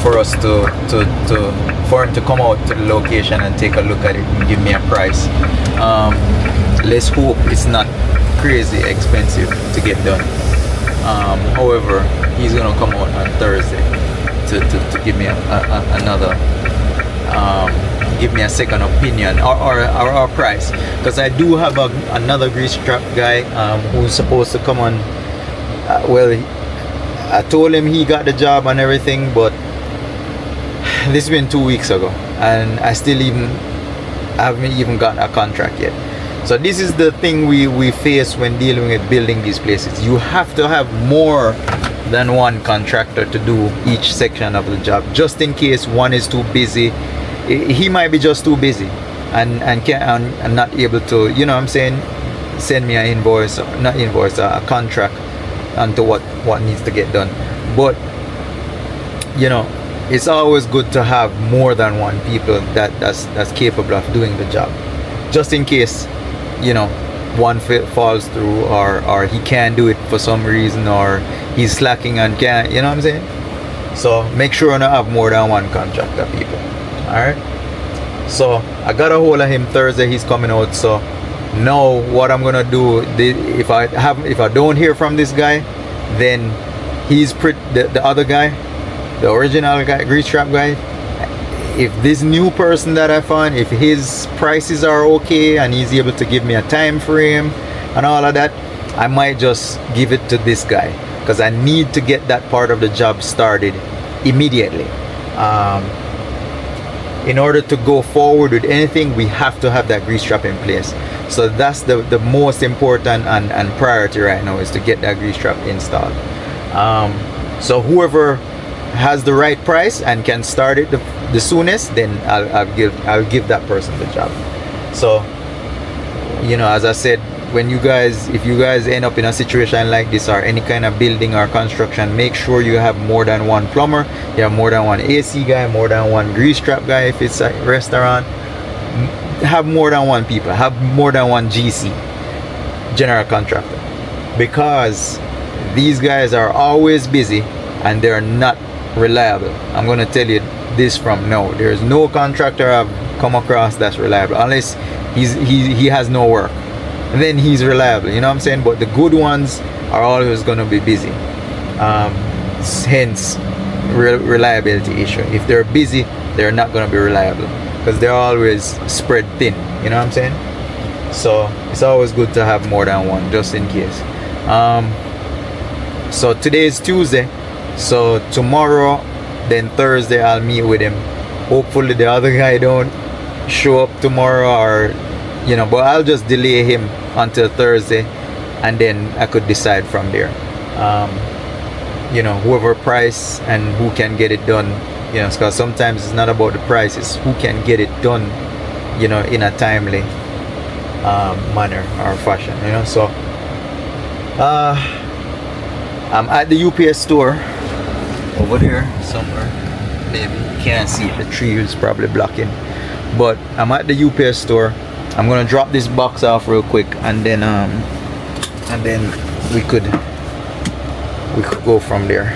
for us for him to come out to the location and take a look at it and give me a price. Let's hope it's not crazy expensive to get done. However, he's gonna come out on Thursday to give me another give me a second opinion or a price, because I do have another grease trap guy who's supposed to come on. Well, I told him he got the job and everything, but this has been 2 weeks ago and I haven't even gotten a contract yet. So this is the thing we face when dealing with building these places. You have to have more than one contractor to do each section of the job, just in case one is too busy. He might be just too busy and not able to, you know what I'm saying, send me a contract onto what needs to get done. But you know, it's always good to have more than one people that's capable of doing the job, just in case, you know, one falls through or he can't do it for some reason, or he's slacking and can't, you know what I'm saying. So make sure to have more than one contractor, people. All right, so I got a hold of him Thursday. He's coming out. So now what I'm gonna do, if I don't hear from this guy, then the other guy, the original guy, grease trap guy, if this new person that I find, if his prices are okay and he's able to give me a time frame and all of that, I might just give it to this guy, because I need to get that part of the job started immediately. In order to go forward with anything, we have to have that grease trap in place. So that's the most important and priority right now, is to get that grease trap installed. So whoever has the right price and can start it the soonest, then I'll give that person the job. So, you know, as I said, if you guys end up in a situation like this, or any kind of building or construction, make sure you have more than one plumber, you have more than one AC guy, more than one grease trap guy if it's a restaurant. Have more than one people, have more than one GC, general contractor, because these guys are always busy and they're not reliable. I'm gonna tell you this from now. There's no contractor I've come across that's reliable, unless he has no work, and then he's reliable, you know what I'm saying. But the good ones are always gonna be busy. Hence reliability issue. If they're busy, they're not gonna be reliable because they're always spread thin. You know what I'm saying? So it's always good to have more than one, just in case. So today is Tuesday, so tomorrow, then Thursday, I'll meet with him. Hopefully the other guy don't show up tomorrow, or you know, but I'll just delay him until Thursday, and then I could decide from there. You know, whoever price and who can get it done, you know, because sometimes it's not about the price, it's who can get it done, you know, in a timely manner or fashion, you know. So I'm at the UPS store over there somewhere. Maybe you can't see it, the tree is probably blocking, but I'm at the UPS store. I'm gonna drop this box off real quick, and then we could go from there.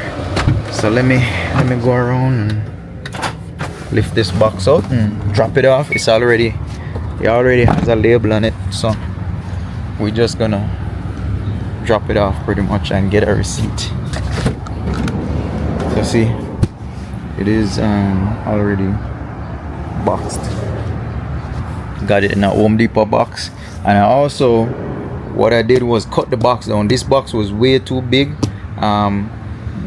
So let me go around and lift this box out and drop it off. It already has a label on it, so we're just gonna drop it off pretty much and get a receipt. So see, it is already boxed. Got it in a Home Depot box, and I also, what I did was cut the box down. This box was way too big.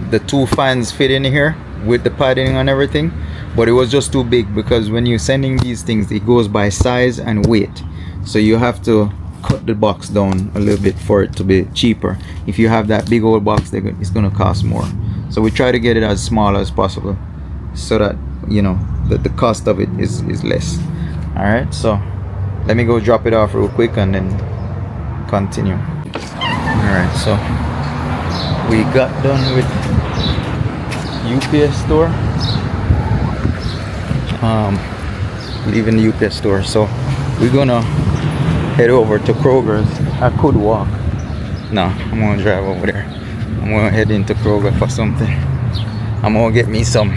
The two fans fit in here with the padding and everything, but it was just too big, because when you're sending these things, it goes by size and weight, so you have to cut the box down a little bit for it to be cheaper. If you have that big old box, it's gonna cost more. So we try to get it as small as possible, so that, you know, that the cost of it is less. All right, so let me go drop it off real quick and then continue. All right, so we got done with UPS store, leaving the UPS store, so we're gonna head over to Kroger's. I could walk. No, I'm gonna drive over there. I'm gonna head into Kroger for something. I'm gonna get me some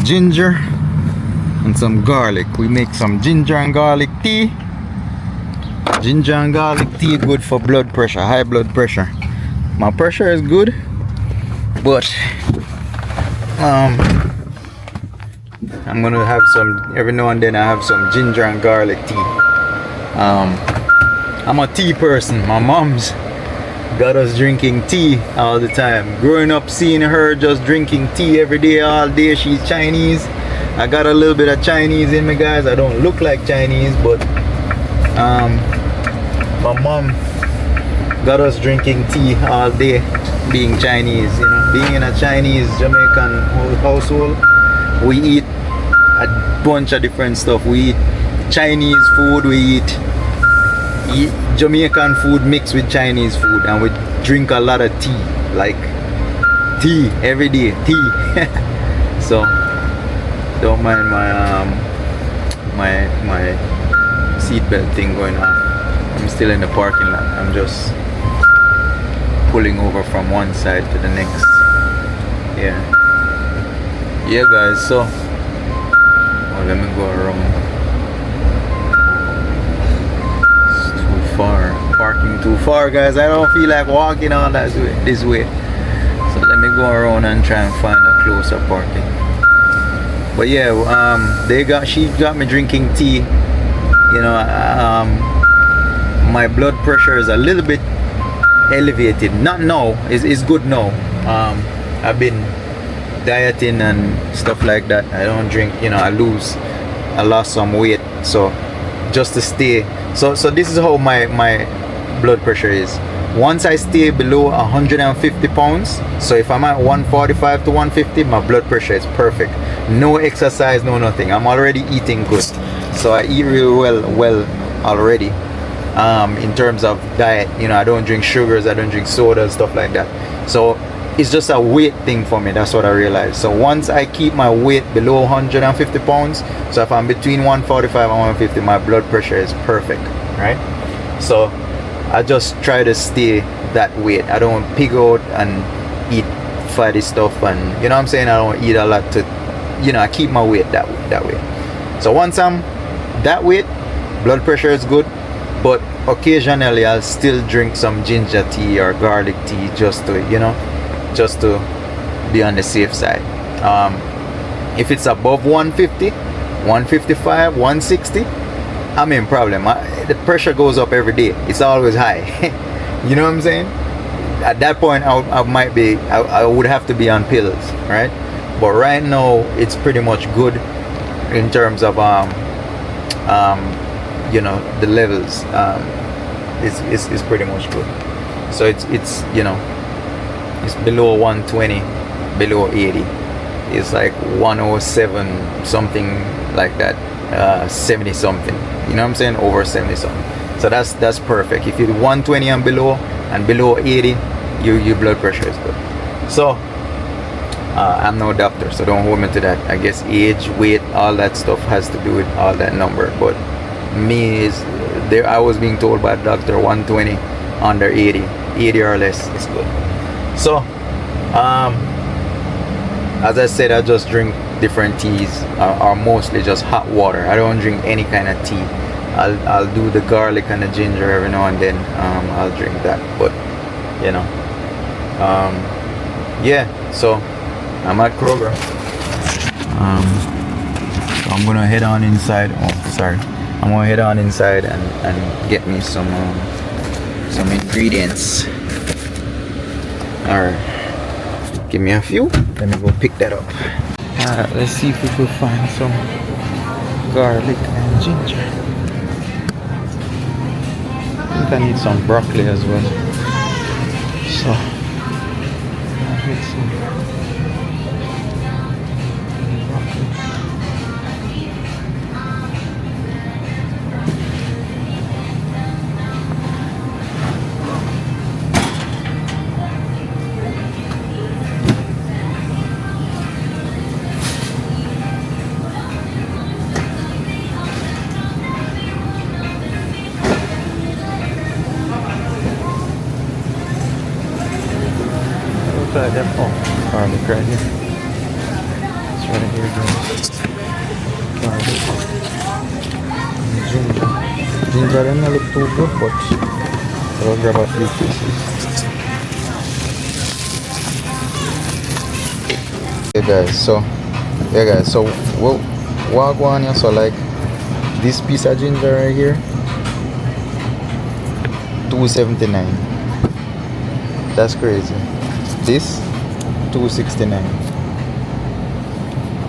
ginger and some garlic. We make some ginger and garlic tea. Ginger and garlic tea good for blood pressure, high blood pressure. My pressure is good, but I'm gonna have some every now and then. I have some ginger and garlic tea. I'm a tea person. My mom's got us drinking tea all the time. Growing up, seeing her just drinking tea every day, all day. She's Chinese. I got a little bit of Chinese in me, guys. I don't look like Chinese, but my mom got us drinking tea all day, being Chinese, you know. Being in a Chinese Jamaican household, we eat a bunch of different stuff. We eat Chinese food, we eat Jamaican food mixed with Chinese food, and we drink a lot of tea, like tea every day, tea. So don't mind my seatbelt thing going on. I'm still in the parking lot. I'm just pulling over from one side to the next. Yeah guys, so let me go around. It's too far, parking too far, guys. I don't feel like walking all that way, this way, so let me go around and try and find a closer parking. But yeah, she got me drinking tea. You know, my blood pressure is a little bit elevated. Not now, it's good now. I've been dieting and stuff like that. I don't drink, you know. I lost some weight, so just to stay. So this is how my blood pressure is. Once I stay below 150 pounds, so if I'm at 145 to 150, my blood pressure is perfect. No exercise, no nothing. I'm already eating good, so I eat really well already. In terms of diet, you know, I don't drink sugars, I don't drink soda, stuff like that. So it's just a weight thing for me. That's what I realized. So once I keep my weight below 150 pounds, so if I'm between 145 and 150, my blood pressure is perfect, right? So I just try to stay that weight. I don't pig out and eat fatty stuff, and you know what I'm saying, I don't eat a lot to, you know, I keep my weight that way. So once I'm that weight, blood pressure is good. But occasionally I'll still drink some ginger tea or garlic tea just to, you know, just to be on the safe side. If it's above 150, 155, 160, I'm in problem. The pressure goes up every day. It's always high. You know what I'm saying? At that point, I would have to be on pills, right? But right now, it's pretty much good in terms of you know, the levels. Is pretty much good. So it's you know, it's below 120, below 80. It's like 107 something like that, 70 something. You know what I'm saying? Over 70 something. So that's perfect. If you're 120 and below 80, your blood pressure is good. So I'm no doctor, so don't hold me to that. I guess age, weight, all that stuff has to do with all that number. But me is there. I was being told by the doctor 120 under 80 or less is good. So as I said, I just drink different teas, or mostly just hot water. I don't drink any kind of tea. I'll do the garlic and the ginger every now and then. I'll drink that, but you know, yeah. So I'm at Kroger. So I'm gonna head on inside. Oh, sorry. I'm gonna head on inside and get me some ingredients. Alright. Give me a few. Let me go pick that up. Alright, let's see if we can find some garlic and ginger. I think I need some broccoli as well. So let's see. Oh, garlic right here. It's right here, guys. Garlic. Ginger. Ginger doesn't look too good, but I'll grab a few pieces. Yeah guys, so what I want here, so like this piece of ginger right here, $2.79. That's crazy. This $2.69.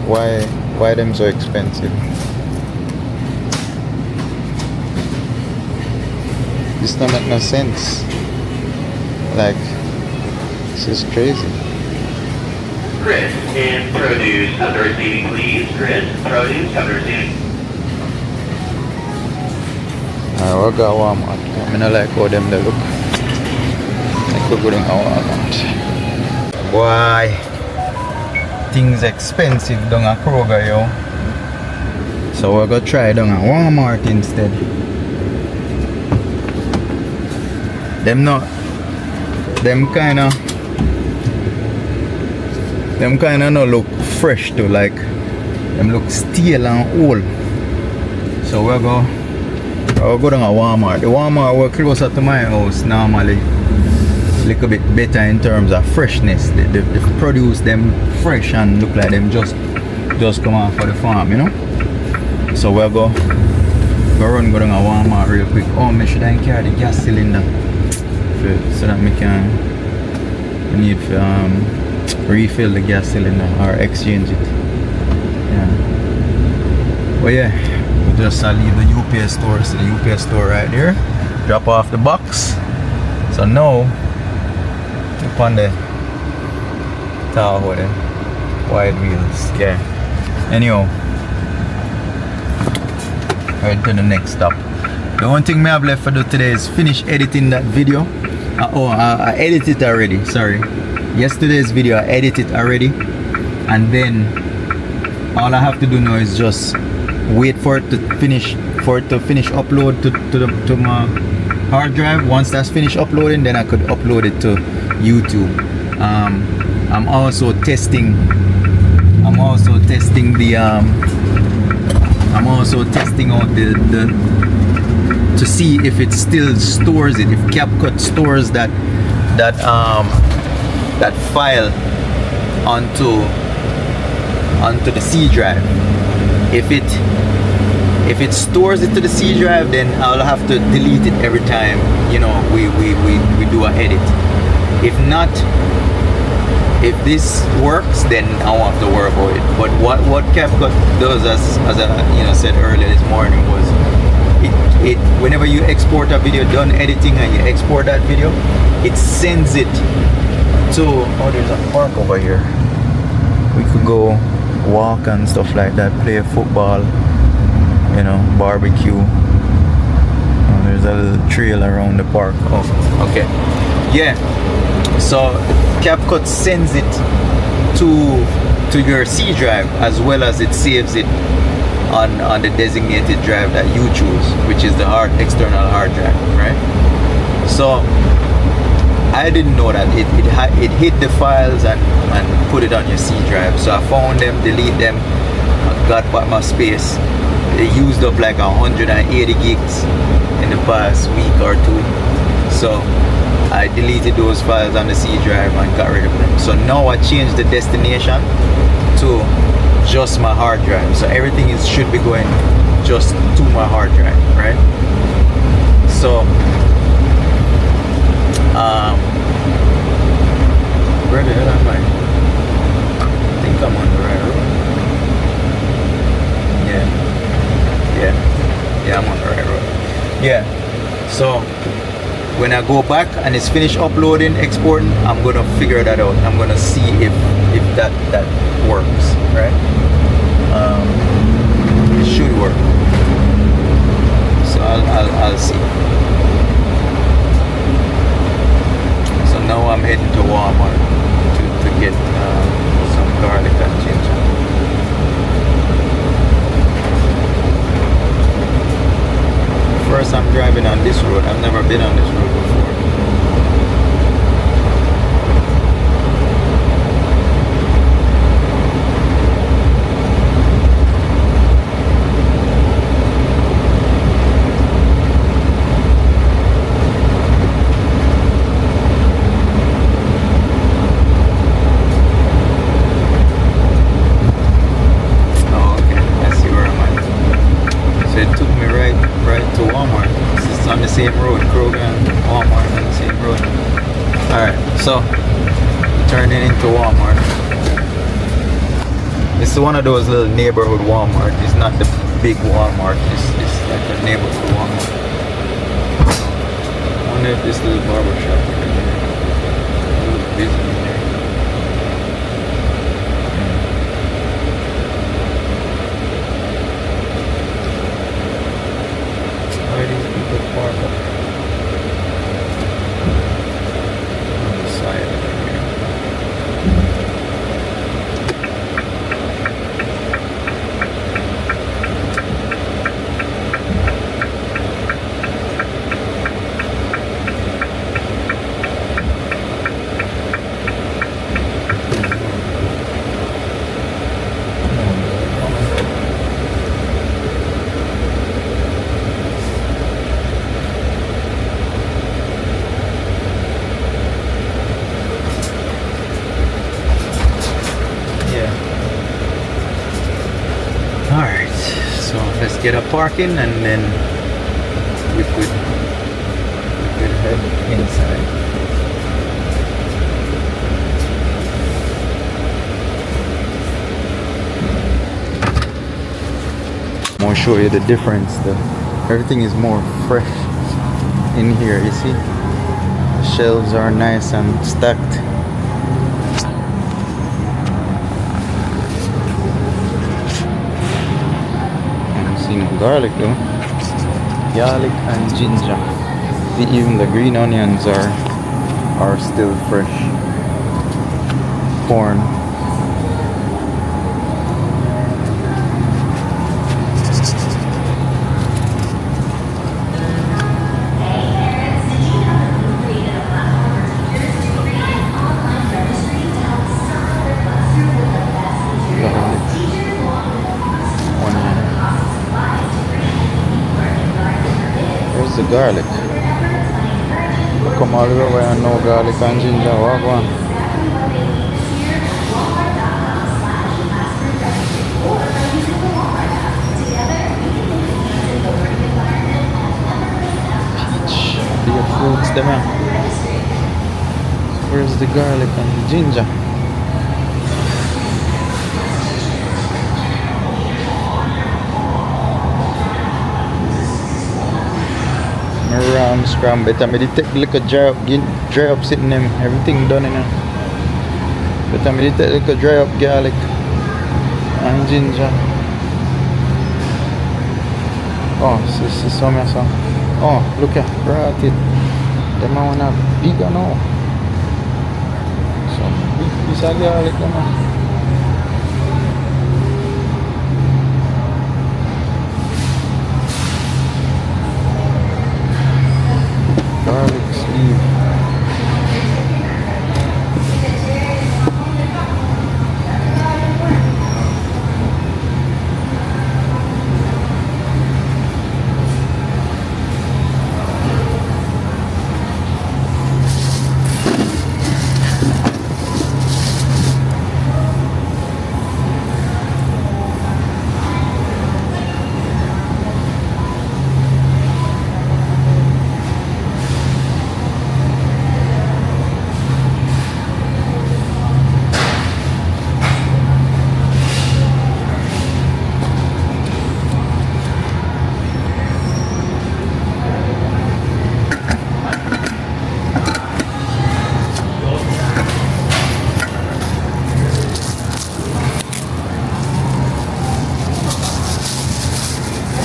Why them so expensive? This don't make no sense. Like, this is crazy. Chris and produce come to receiving, please. Chris, produce come to receiving. I got Walmart. I don't like how them they look. I could go down Walmart. Boy, things expensive down at Kroger, yo. So we're gonna try down at Walmart instead. Them kinda no look fresh too, like them look stale and old. So we'll go down at Walmart. The Walmart we're closer to my house normally. Little bit better in terms of freshness. They produce them fresh and look like them just come out for the farm, you know. So we'll go down at Walmart real quick. Oh, me should I carry the gas cylinder so that we need to refill the gas cylinder or exchange it. Yeah. But yeah, we just leave the UPS store. So the UPS store right there. Drop off the box. So now up on the Tahoe there, wide wheels. Yeah. Anyhow, right to the next stop. The one thing I have left to do today is finish editing that video. I edited it already. Sorry. Yesterday's video I edited already, and then all I have to do now is just wait for it to finish upload to my hard drive. Once that's finished uploading, then I could upload it to YouTube. I'm also testing out the to see if it still stores it, if CapCut stores that file onto the C drive. If it stores it to the C drive, then I'll have to delete it every time, you know, we do an edit. If not, if this works, then I won't have to worry about it. But what CapCut does, as I said earlier this morning, was it whenever you export a video done editing and you export that video, it sends it to, oh, there's a park over here. We could go walk and stuff like that, play football, you know, barbecue. Oh, there's a little trail around the park. Oh, okay. Yeah. So CapCut sends it to your C drive, as well as it saves it on the designated drive that you choose, which is the external hard drive, right? So I didn't know that it hid the files and put it on your C drive. So I found them, delete them, got back my space. They used up like 180 gigs in the past week or two. So I deleted those files on the C drive and got rid of them. So now I changed the destination to just my hard drive. So everything should be going just to my hard drive, right? So where the hell am I? I think I'm on the right road. Yeah, I'm on the right road. Yeah. So when I go back and it's finished uploading, exporting, I'm gonna figure that out. I'm gonna see if that works, right? It should work. So I'll see. So now I'm heading to Walmart to get some garlic and ginger. First I'm driving on this road. I've never been on this road before. Same road, Kroger and Walmart on the same road. Alright, so turning into Walmart. This is one of those little neighborhood Walmart. It's not the big Walmart. It's like a neighborhood Walmart. I wonder if this little barber shop is a little busy in there. Why are these people park up on the side of it here? Alright, so let's get a parking and then we could head inside. I'm gonna show you the difference though. Everything is more fresh in here, you see? The shelves are nice and stacked. Garlic though, garlic and ginger. See, even the green onions are still fresh. Corn. The garlic. Come all the way and no garlic and ginger. Walk one. fruits them. Where's the garlic and the ginger? Around scrum, but I made it take like a dry up sitting them, everything done in there. But I made it take like a dry up garlic and ginger. Oh, this is some yes. Oh, look at brought it. Them wanna bigger now. Some big piece of garlic them. Garlic sleeve.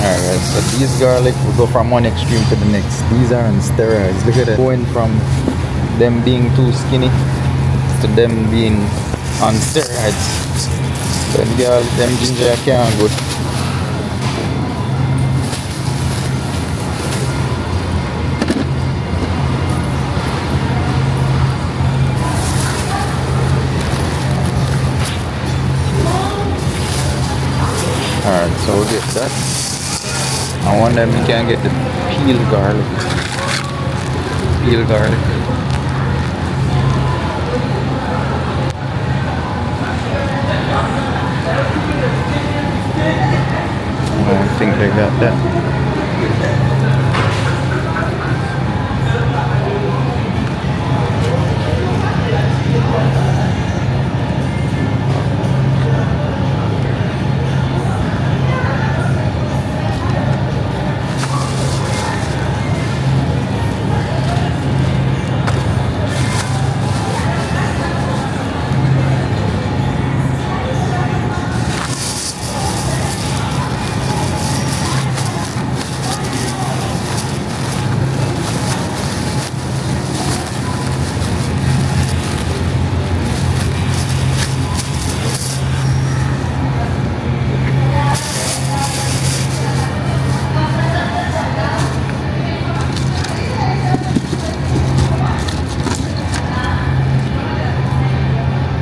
Alright, so these garlic will go from one extreme to the next. These are on steroids. Look at it. Going from them being too skinny to them being on steroids. Them garlic, them ginger can't good. Alright, so we'll get that. I wonder if we can get the peel garlic. Peel garlic. I don't think they got that.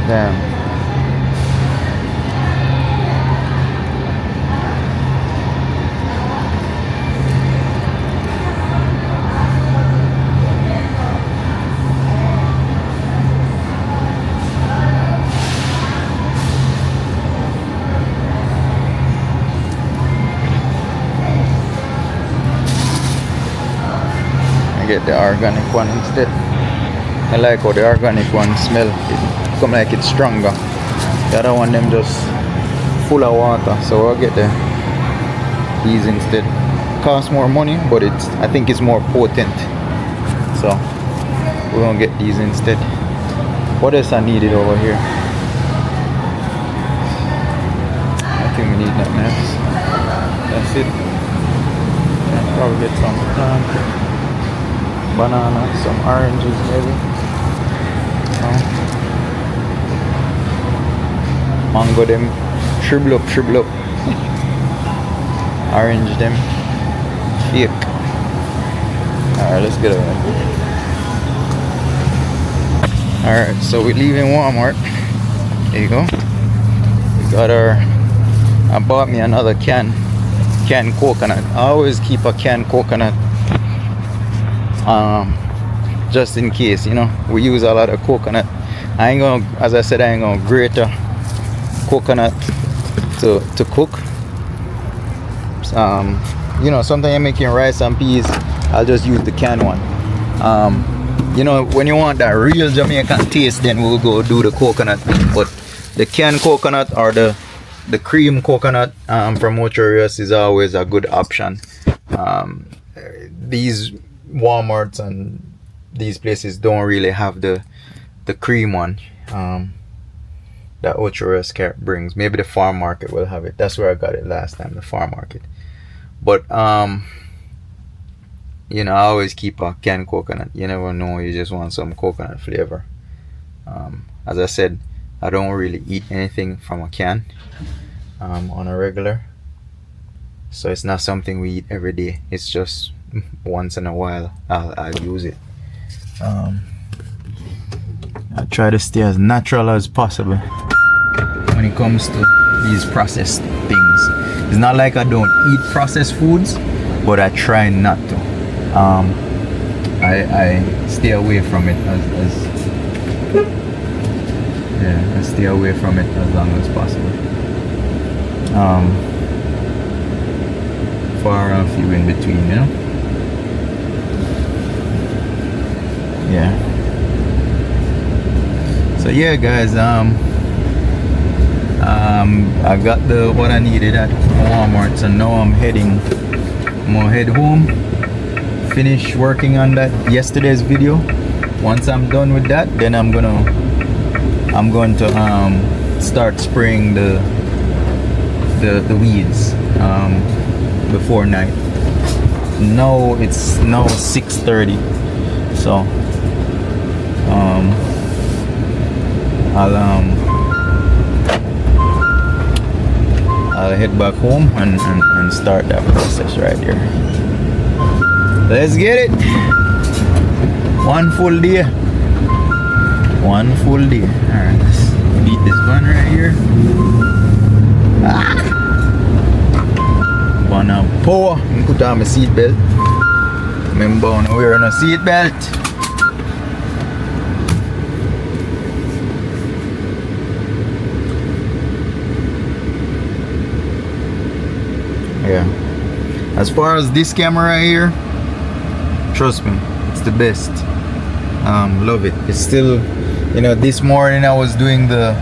Damn. I get the organic one instead. I like how the organic one smell. It come like it's stronger. The other one them just full of water. So I'll get these instead. Cost more money, but I think it's more potent. So we're gonna get these instead. What else I needed over here? I think we need that mess. That's it. I'll probably get some banana, some oranges maybe. Mango them, shrivel up. Orange them, fake. Alright, let's get away. Alright, so we're leaving Walmart. There you go. We got I bought me another canned coconut. I always keep a canned coconut just in case, you know. We use a lot of coconut. I ain't gonna, as I said, I ain't gonna grate a coconut to cook. You know, sometimes I'm making rice and peas, I'll just use the canned one. You know, when you want that real Jamaican taste, then we'll go do the coconut thing. But the canned coconut or the cream coconut from Ochorius is always a good option. These Walmarts and these places don't really have the cream one that Ochorius brings. Maybe the farm market will have it. That's where I got it last time, the farm market. But you know, I always keep a canned coconut. You never know, you just want some coconut flavor. As I said, I don't really eat anything from a can on a regular, so it's not something we eat every day. It's just once in a while I'll use it. I try to stay as natural as possible when it comes to these processed things. It's not like I don't eat processed foods, but I try not to. I stay away from it I stay away from it as long as possible. Far and few in between, you know. Yeah. So yeah, guys, I got what I needed at Walmart, so now I'm gonna head home, finish working on that yesterday's video. Once I'm done with that, then I'm going to start spraying the weeds before night. No, it's now 6:30, so I'll head back home and start that process right here. Let's get it. One full day. Alright, let's beat this bun right here. Wanna pour. Put on my seat belt. Remember, I'm wearing a seat belt. Yeah. As far as this camera right here, trust me, it's the best. Love it. It's still, you know, this morning I was doing the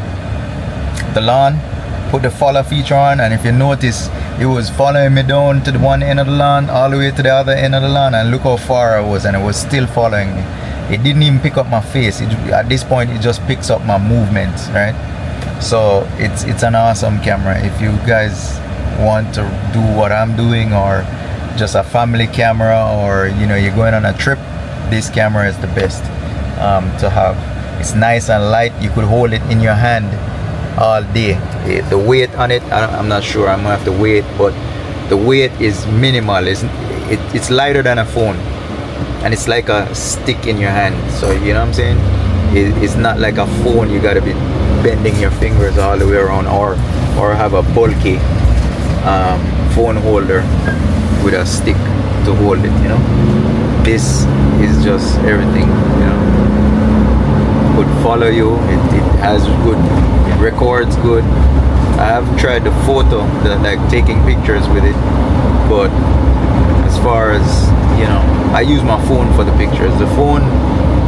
lawn, put the follow feature on, and if you notice, it was following me down to the one end of the lawn all the way to the other end of the lawn, and look how far I was, and it was still following me. It didn't even pick up my face. At this point, it just picks up my movements, right? So it's an awesome camera. If you guys want to do what I'm doing, or just a family camera, or you know, you're going on a trip, this camera is the best to have. It's nice and light. You could hold it in your hand all day. The weight on it, I'm not sure, I'm gonna have to weigh it, but the weight is minimal. It's lighter than a phone, and it's like a stick in your hand. So you know what I'm saying, it's not like a phone you gotta be bending your fingers all the way around, or have a bulky phone holder with a stick to hold it, you know. This is just everything, you know. Could follow you, it has good, it records good. I have tried the photo, like taking pictures with it, but as far as, you know, I use my phone for the pictures. The phone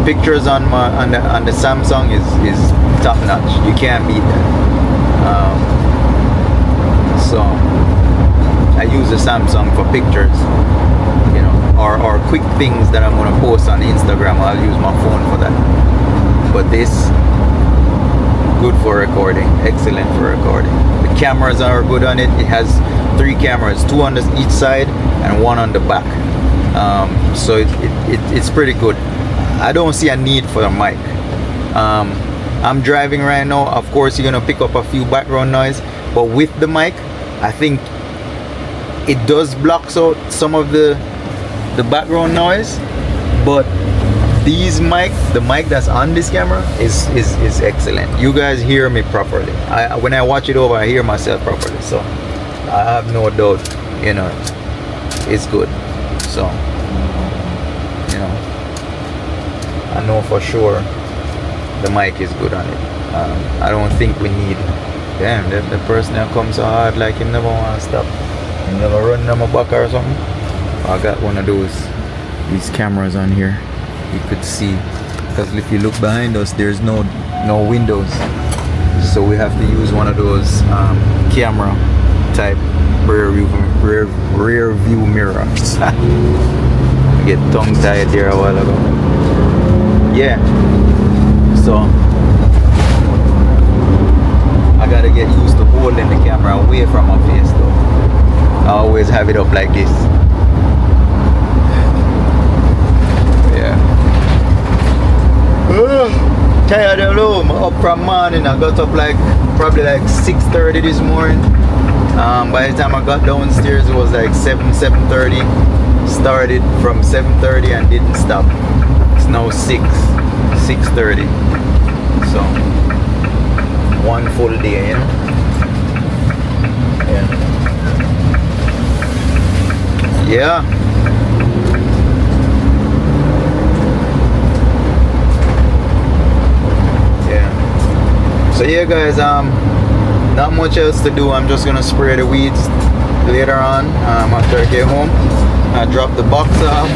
pictures on the Samsung is top notch. You can't beat that. So I use the Samsung for pictures, you know, or quick things that I'm gonna post on Instagram. I'll use my phone for that. But this, good for recording, excellent for recording. The cameras are good on it. It has 3 cameras, 2 on each side and 1 on the back. So it's pretty good. I don't see a need for a mic. I'm driving right now. Of course, you're gonna pick up a few background noise, but with the mic, I think it does block out some of the background noise. But the mic that's on this camera is excellent. You guys hear me properly. When I watch it over, I hear myself properly. So I have no doubt, you know, it's good. So, you know, I know for sure the mic is good on it. I don't think we need, damn, the person that comes so hard, like him never want to stop. He never run on my back or something. I got one of these cameras on here. you could see, because if you look behind us, there's no windows, so we have to use one of those camera type rear view mirrors. I get tongue tied there a while ago. Yeah, so I gotta get used to holding the camera away from my face though. I always have it up like this. Yeah. Tired hello, I'm up from morning. I got up like probably like 6:30 this morning. By the time I got downstairs it was like 7:30. Started from 7:30 and didn't stop. It's now 6:30. So one full day, you know. Yeah. So yeah guys, not much else to do. I'm just gonna spray the weeds later on after I get home. I drop the box off.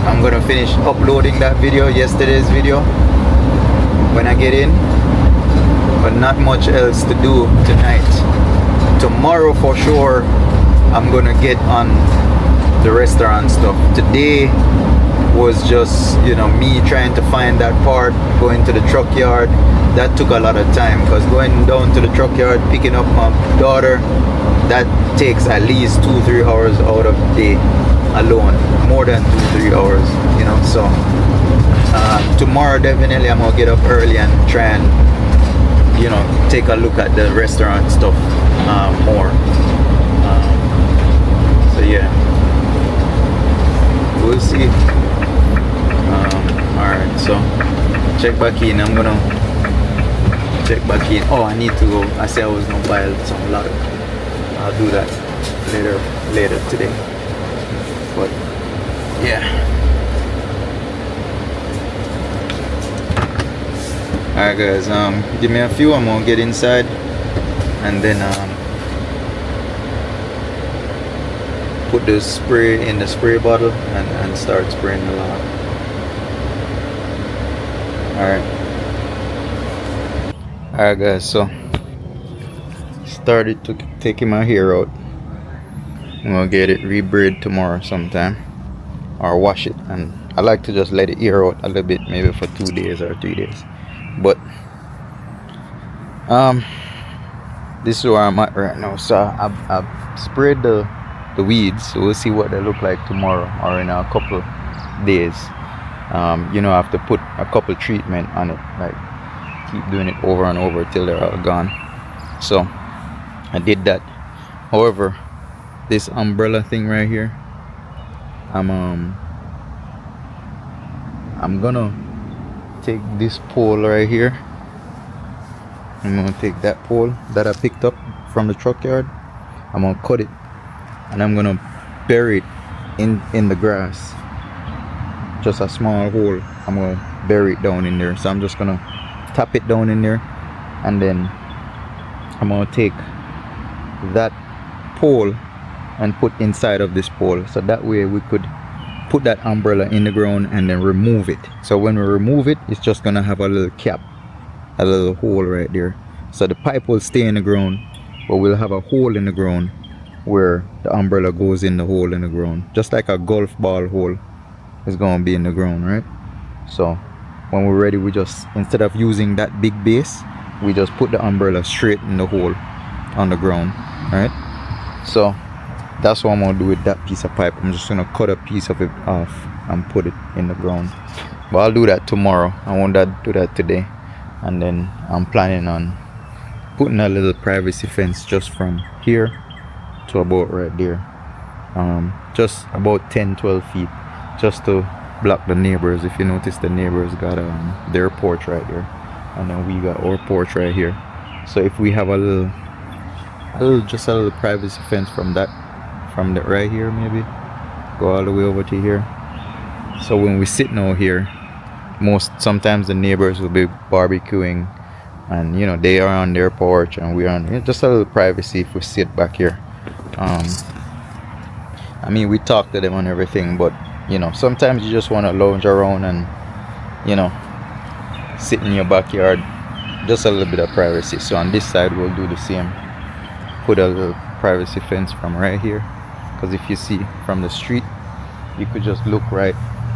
I'm gonna finish uploading that video, yesterday's video, when I get in, but not much else to do tonight. Tomorrow for sure I'm gonna get on the restaurant stuff. Today was just, you know, me trying to find that part, going to the truck yard. That took a lot of time, because going down to the truck yard, picking up my daughter, that takes at least 2-3 hours out of the day alone, more than 2-3 hours, you know. So tomorrow definitely I'm gonna get up early and try and, you know, take a look at the restaurant stuff more. So yeah, we'll see. Alright, so check back in. I'm gonna check back in. Oh, I need to go. I said I was gonna buy some lard. I'll do that later today. But yeah. Alright guys, give me a few. I'm gonna get inside and then put the spray in the spray bottle and start spraying the lard. Alright guys, so started taking my hair out. I'm gonna get it rebraid tomorrow sometime, or wash it, and I like to just let it air out a little bit, maybe for 2 days or 3 days. But this is where I'm at right now. So I've sprayed the weeds, so we'll see what they look like tomorrow or in a couple days. You know, I have to put a couple treatment on it, like keep doing it over and over till they're all gone. So I did that. However, this umbrella thing right here, I'm gonna take this pole right here. I'm gonna take that pole that I picked up from the truck yard. I'm gonna cut it and I'm gonna bury it in the grass. Just a small hole. I'm gonna bury it down in there. So I'm just gonna tap it down in there, and then I'm gonna take that pole and put inside of this pole, so that way we could put that umbrella in the ground and then remove it. So when we remove it, it's just gonna have a little cap, a little hole right there. So the pipe will stay in the ground, but we'll have a hole in the ground where the umbrella goes in the hole in the ground, just like a golf ball hole is gonna be in the ground, right? So when we're ready, we just, instead of using that big base, we just put the umbrella straight in the hole on the ground, right? So that's what I'm gonna do with that piece of pipe. I'm just gonna cut a piece of it off and put it in the ground, but I'll do that tomorrow. I won't do that today. And then I'm planning on putting a little privacy fence just from here to about right there, just about 10-12 feet, just to block the neighbors. If you notice, the neighbors got their porch right there, and then we got our porch right here. So if we have a little privacy fence from that right here, maybe go all the way over to here, so when we sit now here, sometimes the neighbors will be barbecuing, and you know, they are on their porch and we're on, just a little privacy if we sit back here. I mean, we talk to them and everything, but you know, sometimes you just want to lounge around and, you know, sit in your backyard, just a little bit of privacy. So on this side, we'll do the same. Put a little privacy fence from right here, because if you see from the street, you could just look right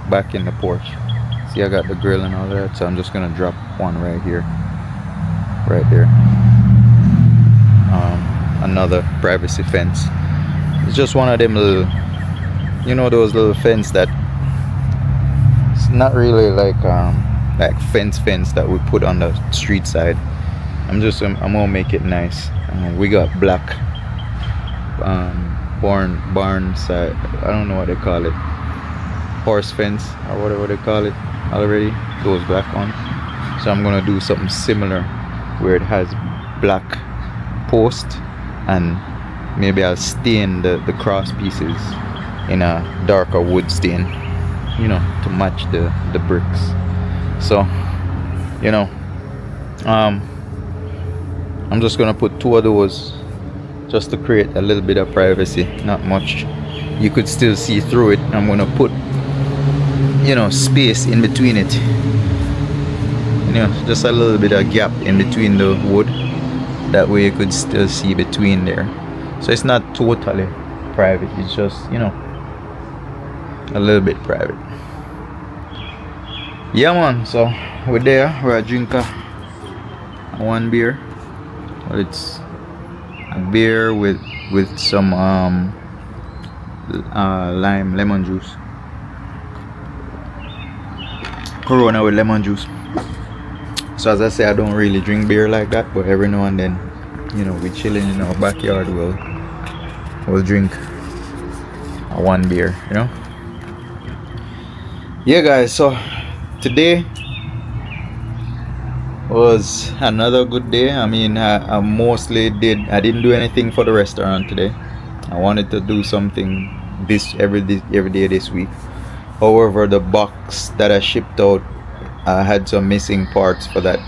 back in the porch. See, I got the grill and all that, so I'm just gonna drop one right here, right there. Another privacy fence. It's just one of them little, you know, those little fence that it's not really like fence that we put on the street side. I'm gonna make it nice. We got black barn side, I don't know what they call it, horse fence or whatever they call it already, those black ones. So I'm gonna do something similar where it has black post, and maybe I'll stain the cross pieces in a darker wood stain, you know, to match the bricks. So, you know, I'm just gonna put 2 of those just to create a little bit of privacy, not much. You could still see through it. I'm gonna put, you know, space in between it, you know, just a little bit of gap in between the wood. That way you could still see between there. So it's not totally private, it's just, you know, a little bit private. Yeah man, so we're there. We're drink one beer. Well, it's a beer with some lemon juice. Corona with lemon juice. So as I say, I don't really drink beer like that, but every now and then, you know, we chilling in our backyard, we'll drink one beer, you know. Yeah guys, so today was another good day. I mean, I didn't do anything for the restaurant today. I wanted to do something every day this week. However, the box that I shipped out, I had some missing parts for that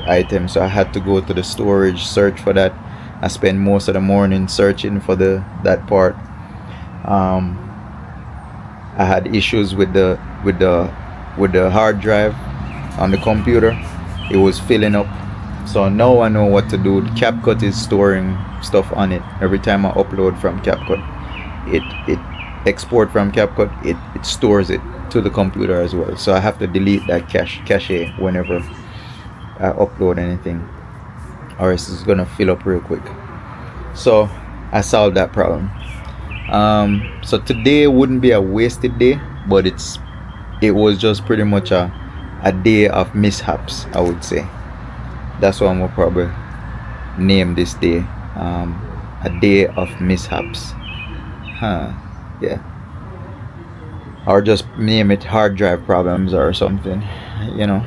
item, so I had to go to the storage, search for that. I spent most of the morning searching for that part. I had issues with the hard drive on the computer. It was filling up, so now I know what to do. CapCut is storing stuff on it. Every time I upload from CapCut, it export from CapCut, it stores it to the computer as well. So I have to delete that cache whenever I upload anything, or else it's gonna fill up real quick. So I solved that problem. So today wouldn't be a wasted day, but it was just pretty much a day of mishaps, I would say. That's what I'm gonna probably name this day, a day of mishaps. Yeah, or just name it hard drive problems or something, you know.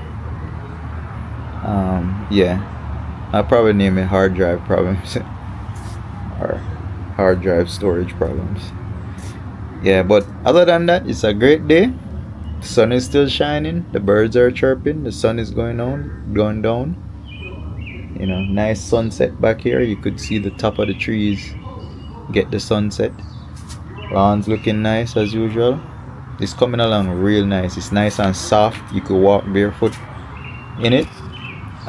Yeah, I'll probably name it hard drive problems or hard drive storage problems. Yeah, but other than that, it's a great day. The sun is still shining, the birds are chirping, the sun is going down. You know, nice sunset back here. You could see the top of the trees get the sunset. Lawn's looking nice as usual. It's coming along real nice. It's nice and soft. You could walk barefoot in it,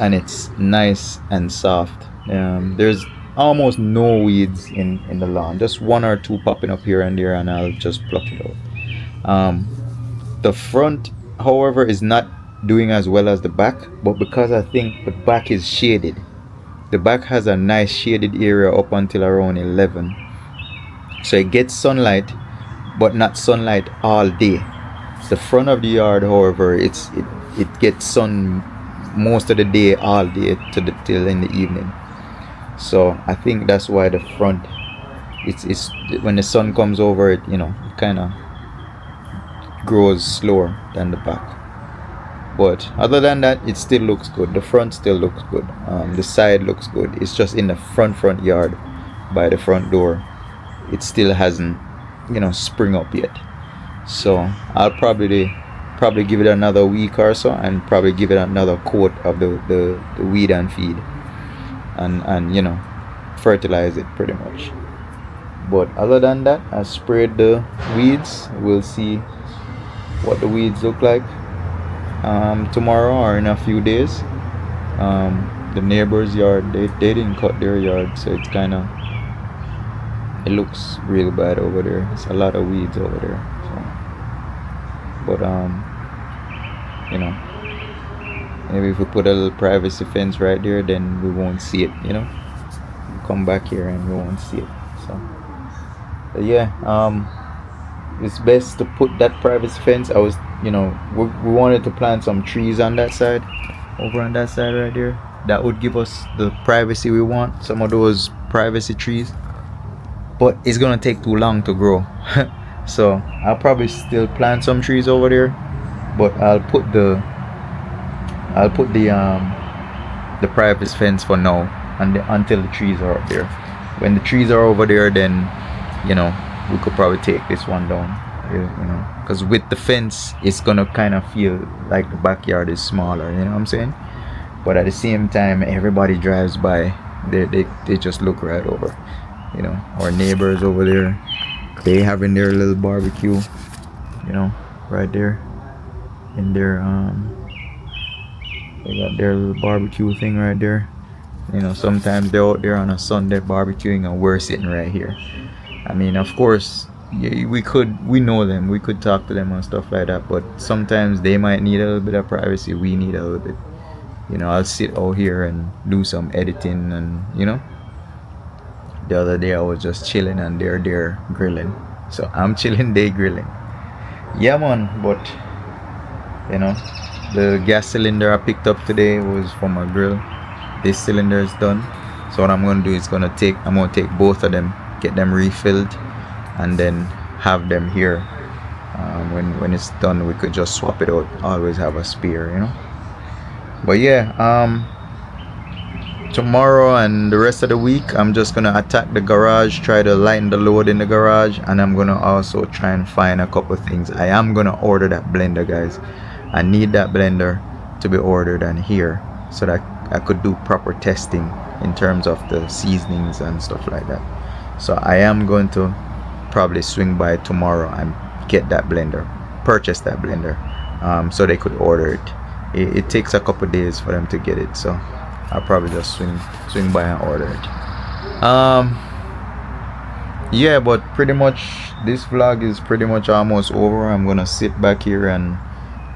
and it's nice and soft. There's almost no weeds in the lawn, just 1 or 2 popping up here and there, and I'll just pluck it out. The front, however, is not doing as well as the back, but because I think the back is shaded, the back has a nice shaded area up until around 11, so it gets sunlight, but not sunlight all day. The front of the yard, however, it gets sun most of the day, all day till in the evening. So I think that's why the front, it's when the sun comes over it, you know, it kind of grows slower than the back. But other than that, it still looks good. The front still looks good. The side looks good. It's just in the front yard by the front door, it still hasn't, you know, spring up yet. So I'll probably give it another week or so, and probably give it another coat of the weed and feed, and you know, fertilize it pretty much. But other than that, I sprayed the weeds. We'll see what the weeds look like tomorrow or in a few days. The neighbor's yard, they didn't cut their yard, so it's kind of, it looks real bad over there. It's a lot of weeds over there. So, but you know, maybe if we put a little privacy fence right there, then we won't see it. You know, we'll come back here and we won't see it. So, but yeah, it's best to put that privacy fence. I was, you know, we wanted to plant some trees on that side, over on that side right there. That would give us the privacy we want. Some of those privacy trees, but it's gonna take too long to grow. So I'll probably still plant some trees over there, but I'll put the privacy fence for now, and until the trees are up there. When the trees are over there, then, you know, we could probably take this one down. You know, because with the fence, it's gonna kind of feel like the backyard is smaller. You know what I'm saying? But at the same time, everybody drives by, they just look right over. You know, our neighbors over there, they having their little barbecue, you know, right there in their they got their little barbecue thing right there. You know, sometimes they're out there on a Sunday barbecuing and we're sitting right here. I mean, of course, we know them, we could talk to them and stuff like that, but sometimes they might need a little bit of privacy, we need a little bit. You know, I'll sit out here and do some editing, and, you know, the other day I was just chilling and they're there grilling. So I'm chilling, they grilling. Yeah, man. But, you know, the gas cylinder I picked up today was for my grill. This cylinder is done. So what I'm gonna do is I'm gonna take both of them, get them refilled, and then have them here. When it's done, we could just swap it out. Always have a spare, you know. But yeah, tomorrow and the rest of the week, I'm just gonna attack the garage, try to lighten the load in the garage, and I'm gonna also try and find a couple things. I am gonna order that blender, guys. I need that blender to be ordered and here, so that I could do proper testing in terms of the seasonings and stuff like that. So I am going to probably swing by tomorrow and get that blender, purchase that blender, so they could order it. It takes a couple days for them to get it, so I'll probably just swing by and order it. Yeah, but pretty much this vlog is pretty much almost over. I'm gonna sit back here and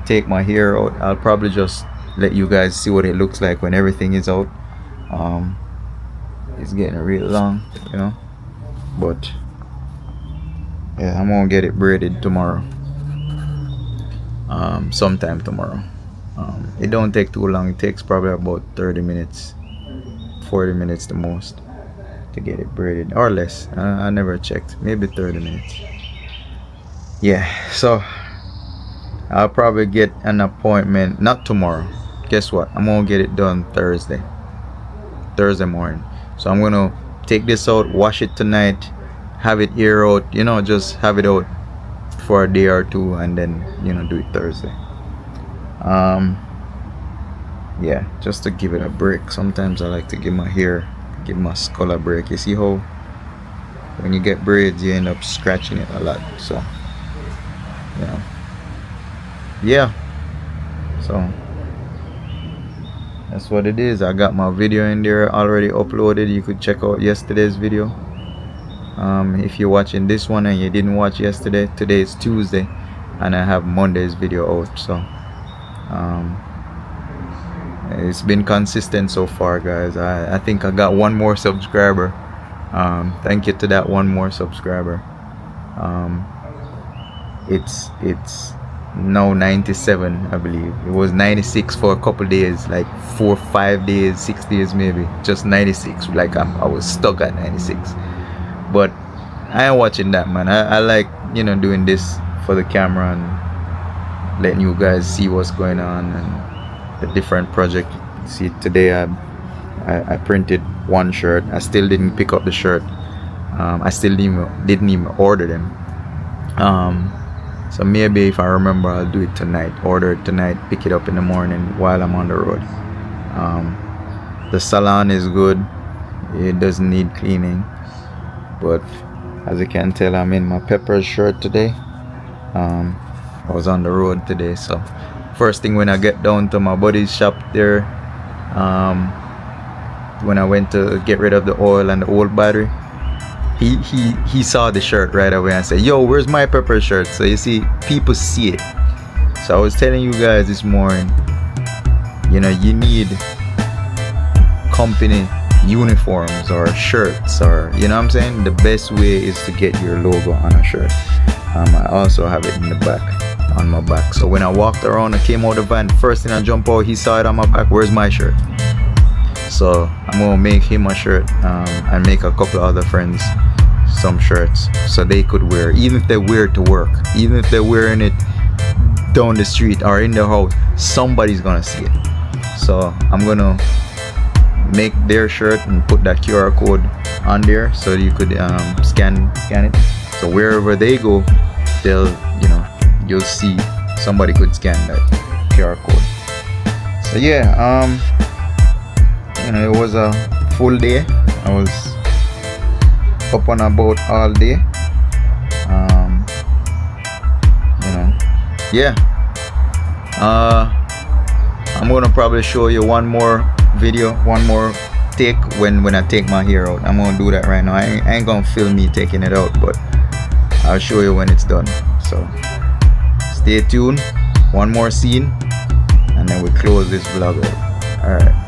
take my hair out. I'll probably just let you guys see what it looks like when everything is out. It's getting real long, you know, but yeah, I'm gonna get it braided tomorrow, sometime tomorrow. It don't take too long. It takes probably about 30 minutes, 40 minutes the most to get it braided, or less. I never checked. Maybe 30 minutes. Yeah, so I'll probably get an appointment, not tomorrow. Guess what? I'm gonna get it done Thursday morning. So I'm gonna take this out, wash it tonight, have it air out, you know, just have it out for a day or two, and then, you know, do it Thursday. Yeah, just to give it a break. Sometimes I like to give my skull a break. You see how when you get braids, you end up scratching it a lot. So, you know, yeah, so that's what it is. I got my video in there already uploaded. You could check out yesterday's video. If you're watching this one and you didn't watch yesterday, today is Tuesday and I have Monday's video out. So it's been consistent so far, guys. I think I got one more subscriber. Thank you to that one more subscriber. It's now 97, I believe. It was 96 for a couple days, like 4 5 days, 6 days maybe, just 96. Like I was stuck at 96. But I ain't watching that, man. I like, you know, doing this for the camera and letting you guys see what's going on and the different project. See, today I printed one shirt. I still didn't pick up the shirt. I still didn't even order them. So maybe if I remember, I'll do it tonight. Order it tonight, pick it up in the morning while I'm on the road. The salon is good. It doesn't need cleaning, but As you can tell, I'm in my Peppers shirt today. I was on the road today, so first thing when I get down to my buddy's shop there, when I went to get rid of the oil and the old battery, he saw the shirt right away and said, "Yo, where's my Pepper shirt?" So you see, people see it. So I was telling you guys this morning, you need company uniforms or shirts, or you know what I'm saying. The best way is to get your logo on a shirt. I also have it in the back, on my back. So when I walked around, I came out of the van, first thing I jump out, he saw it on my back. Where's my shirt? So I'm gonna make him a shirt, and make a couple of other friends some shirts so they could wear, even if they wear it to work, even if they're wearing it down the street or in the house, somebody's gonna see it. So I'm gonna make their shirt and put that QR code on there so you could scan it. So wherever they go, they'll you'll see somebody could scan that QR code. So yeah, it was a full day. I was up on a boat all day. Yeah. I'm gonna probably show you one more video, one more take when I take my hair out. I'm gonna do that right now. I ain't gonna film me taking it out, but I'll show you when it's done. So stay tuned. One more scene, and then we close this vlog out. All right.